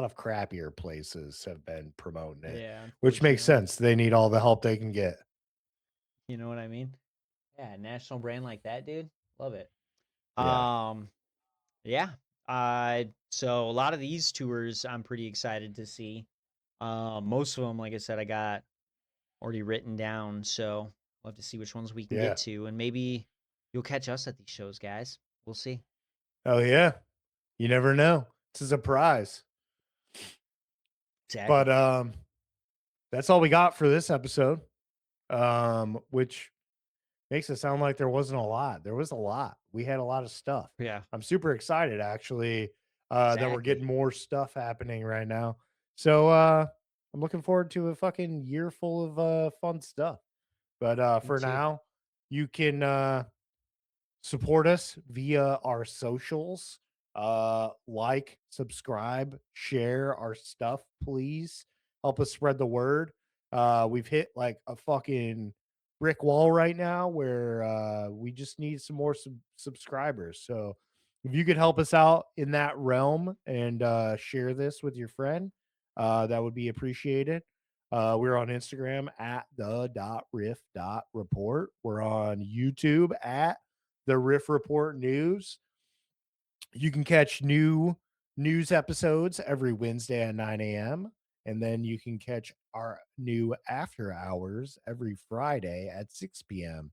of crappier places have been promoting it, Yeah, which makes unfortunately. sense. They need all the help they can get. You know what I mean? Yeah, national brand like that, dude. Love it. Yeah. Um, yeah. So a lot of these tours I'm pretty excited to see. Most of them, like I said, I got already written down, so we'll have to see which ones we can Yeah. get to, and maybe you'll catch us at these shows, guys. We'll see. Oh yeah. You never know. It's a surprise. But Exactly. that's all we got for this episode. Which makes it sound like there wasn't a lot. There was a lot. We had a lot of stuff. Yeah, I'm super excited actually that we're exactly. getting more stuff happening right now. So I'm looking forward to a fucking year full of fun stuff. But Me for too. now, you can support us via our socials. Like, subscribe, share our stuff, please. Help us spread the word. We've hit like a fucking brick wall right now where we just need some more subscribers. So if you could help us out in that realm and share this with your friend, that would be appreciated. We're on Instagram at the.riff.report. We're on YouTube at the Riff Report News. You can catch new news episodes every Wednesday at 9 a.m. And then you can catch our new after hours every Friday at 6 p.m.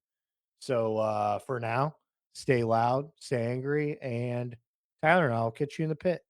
So for now, stay loud, stay angry, and Tyler and I'll catch you in the pit.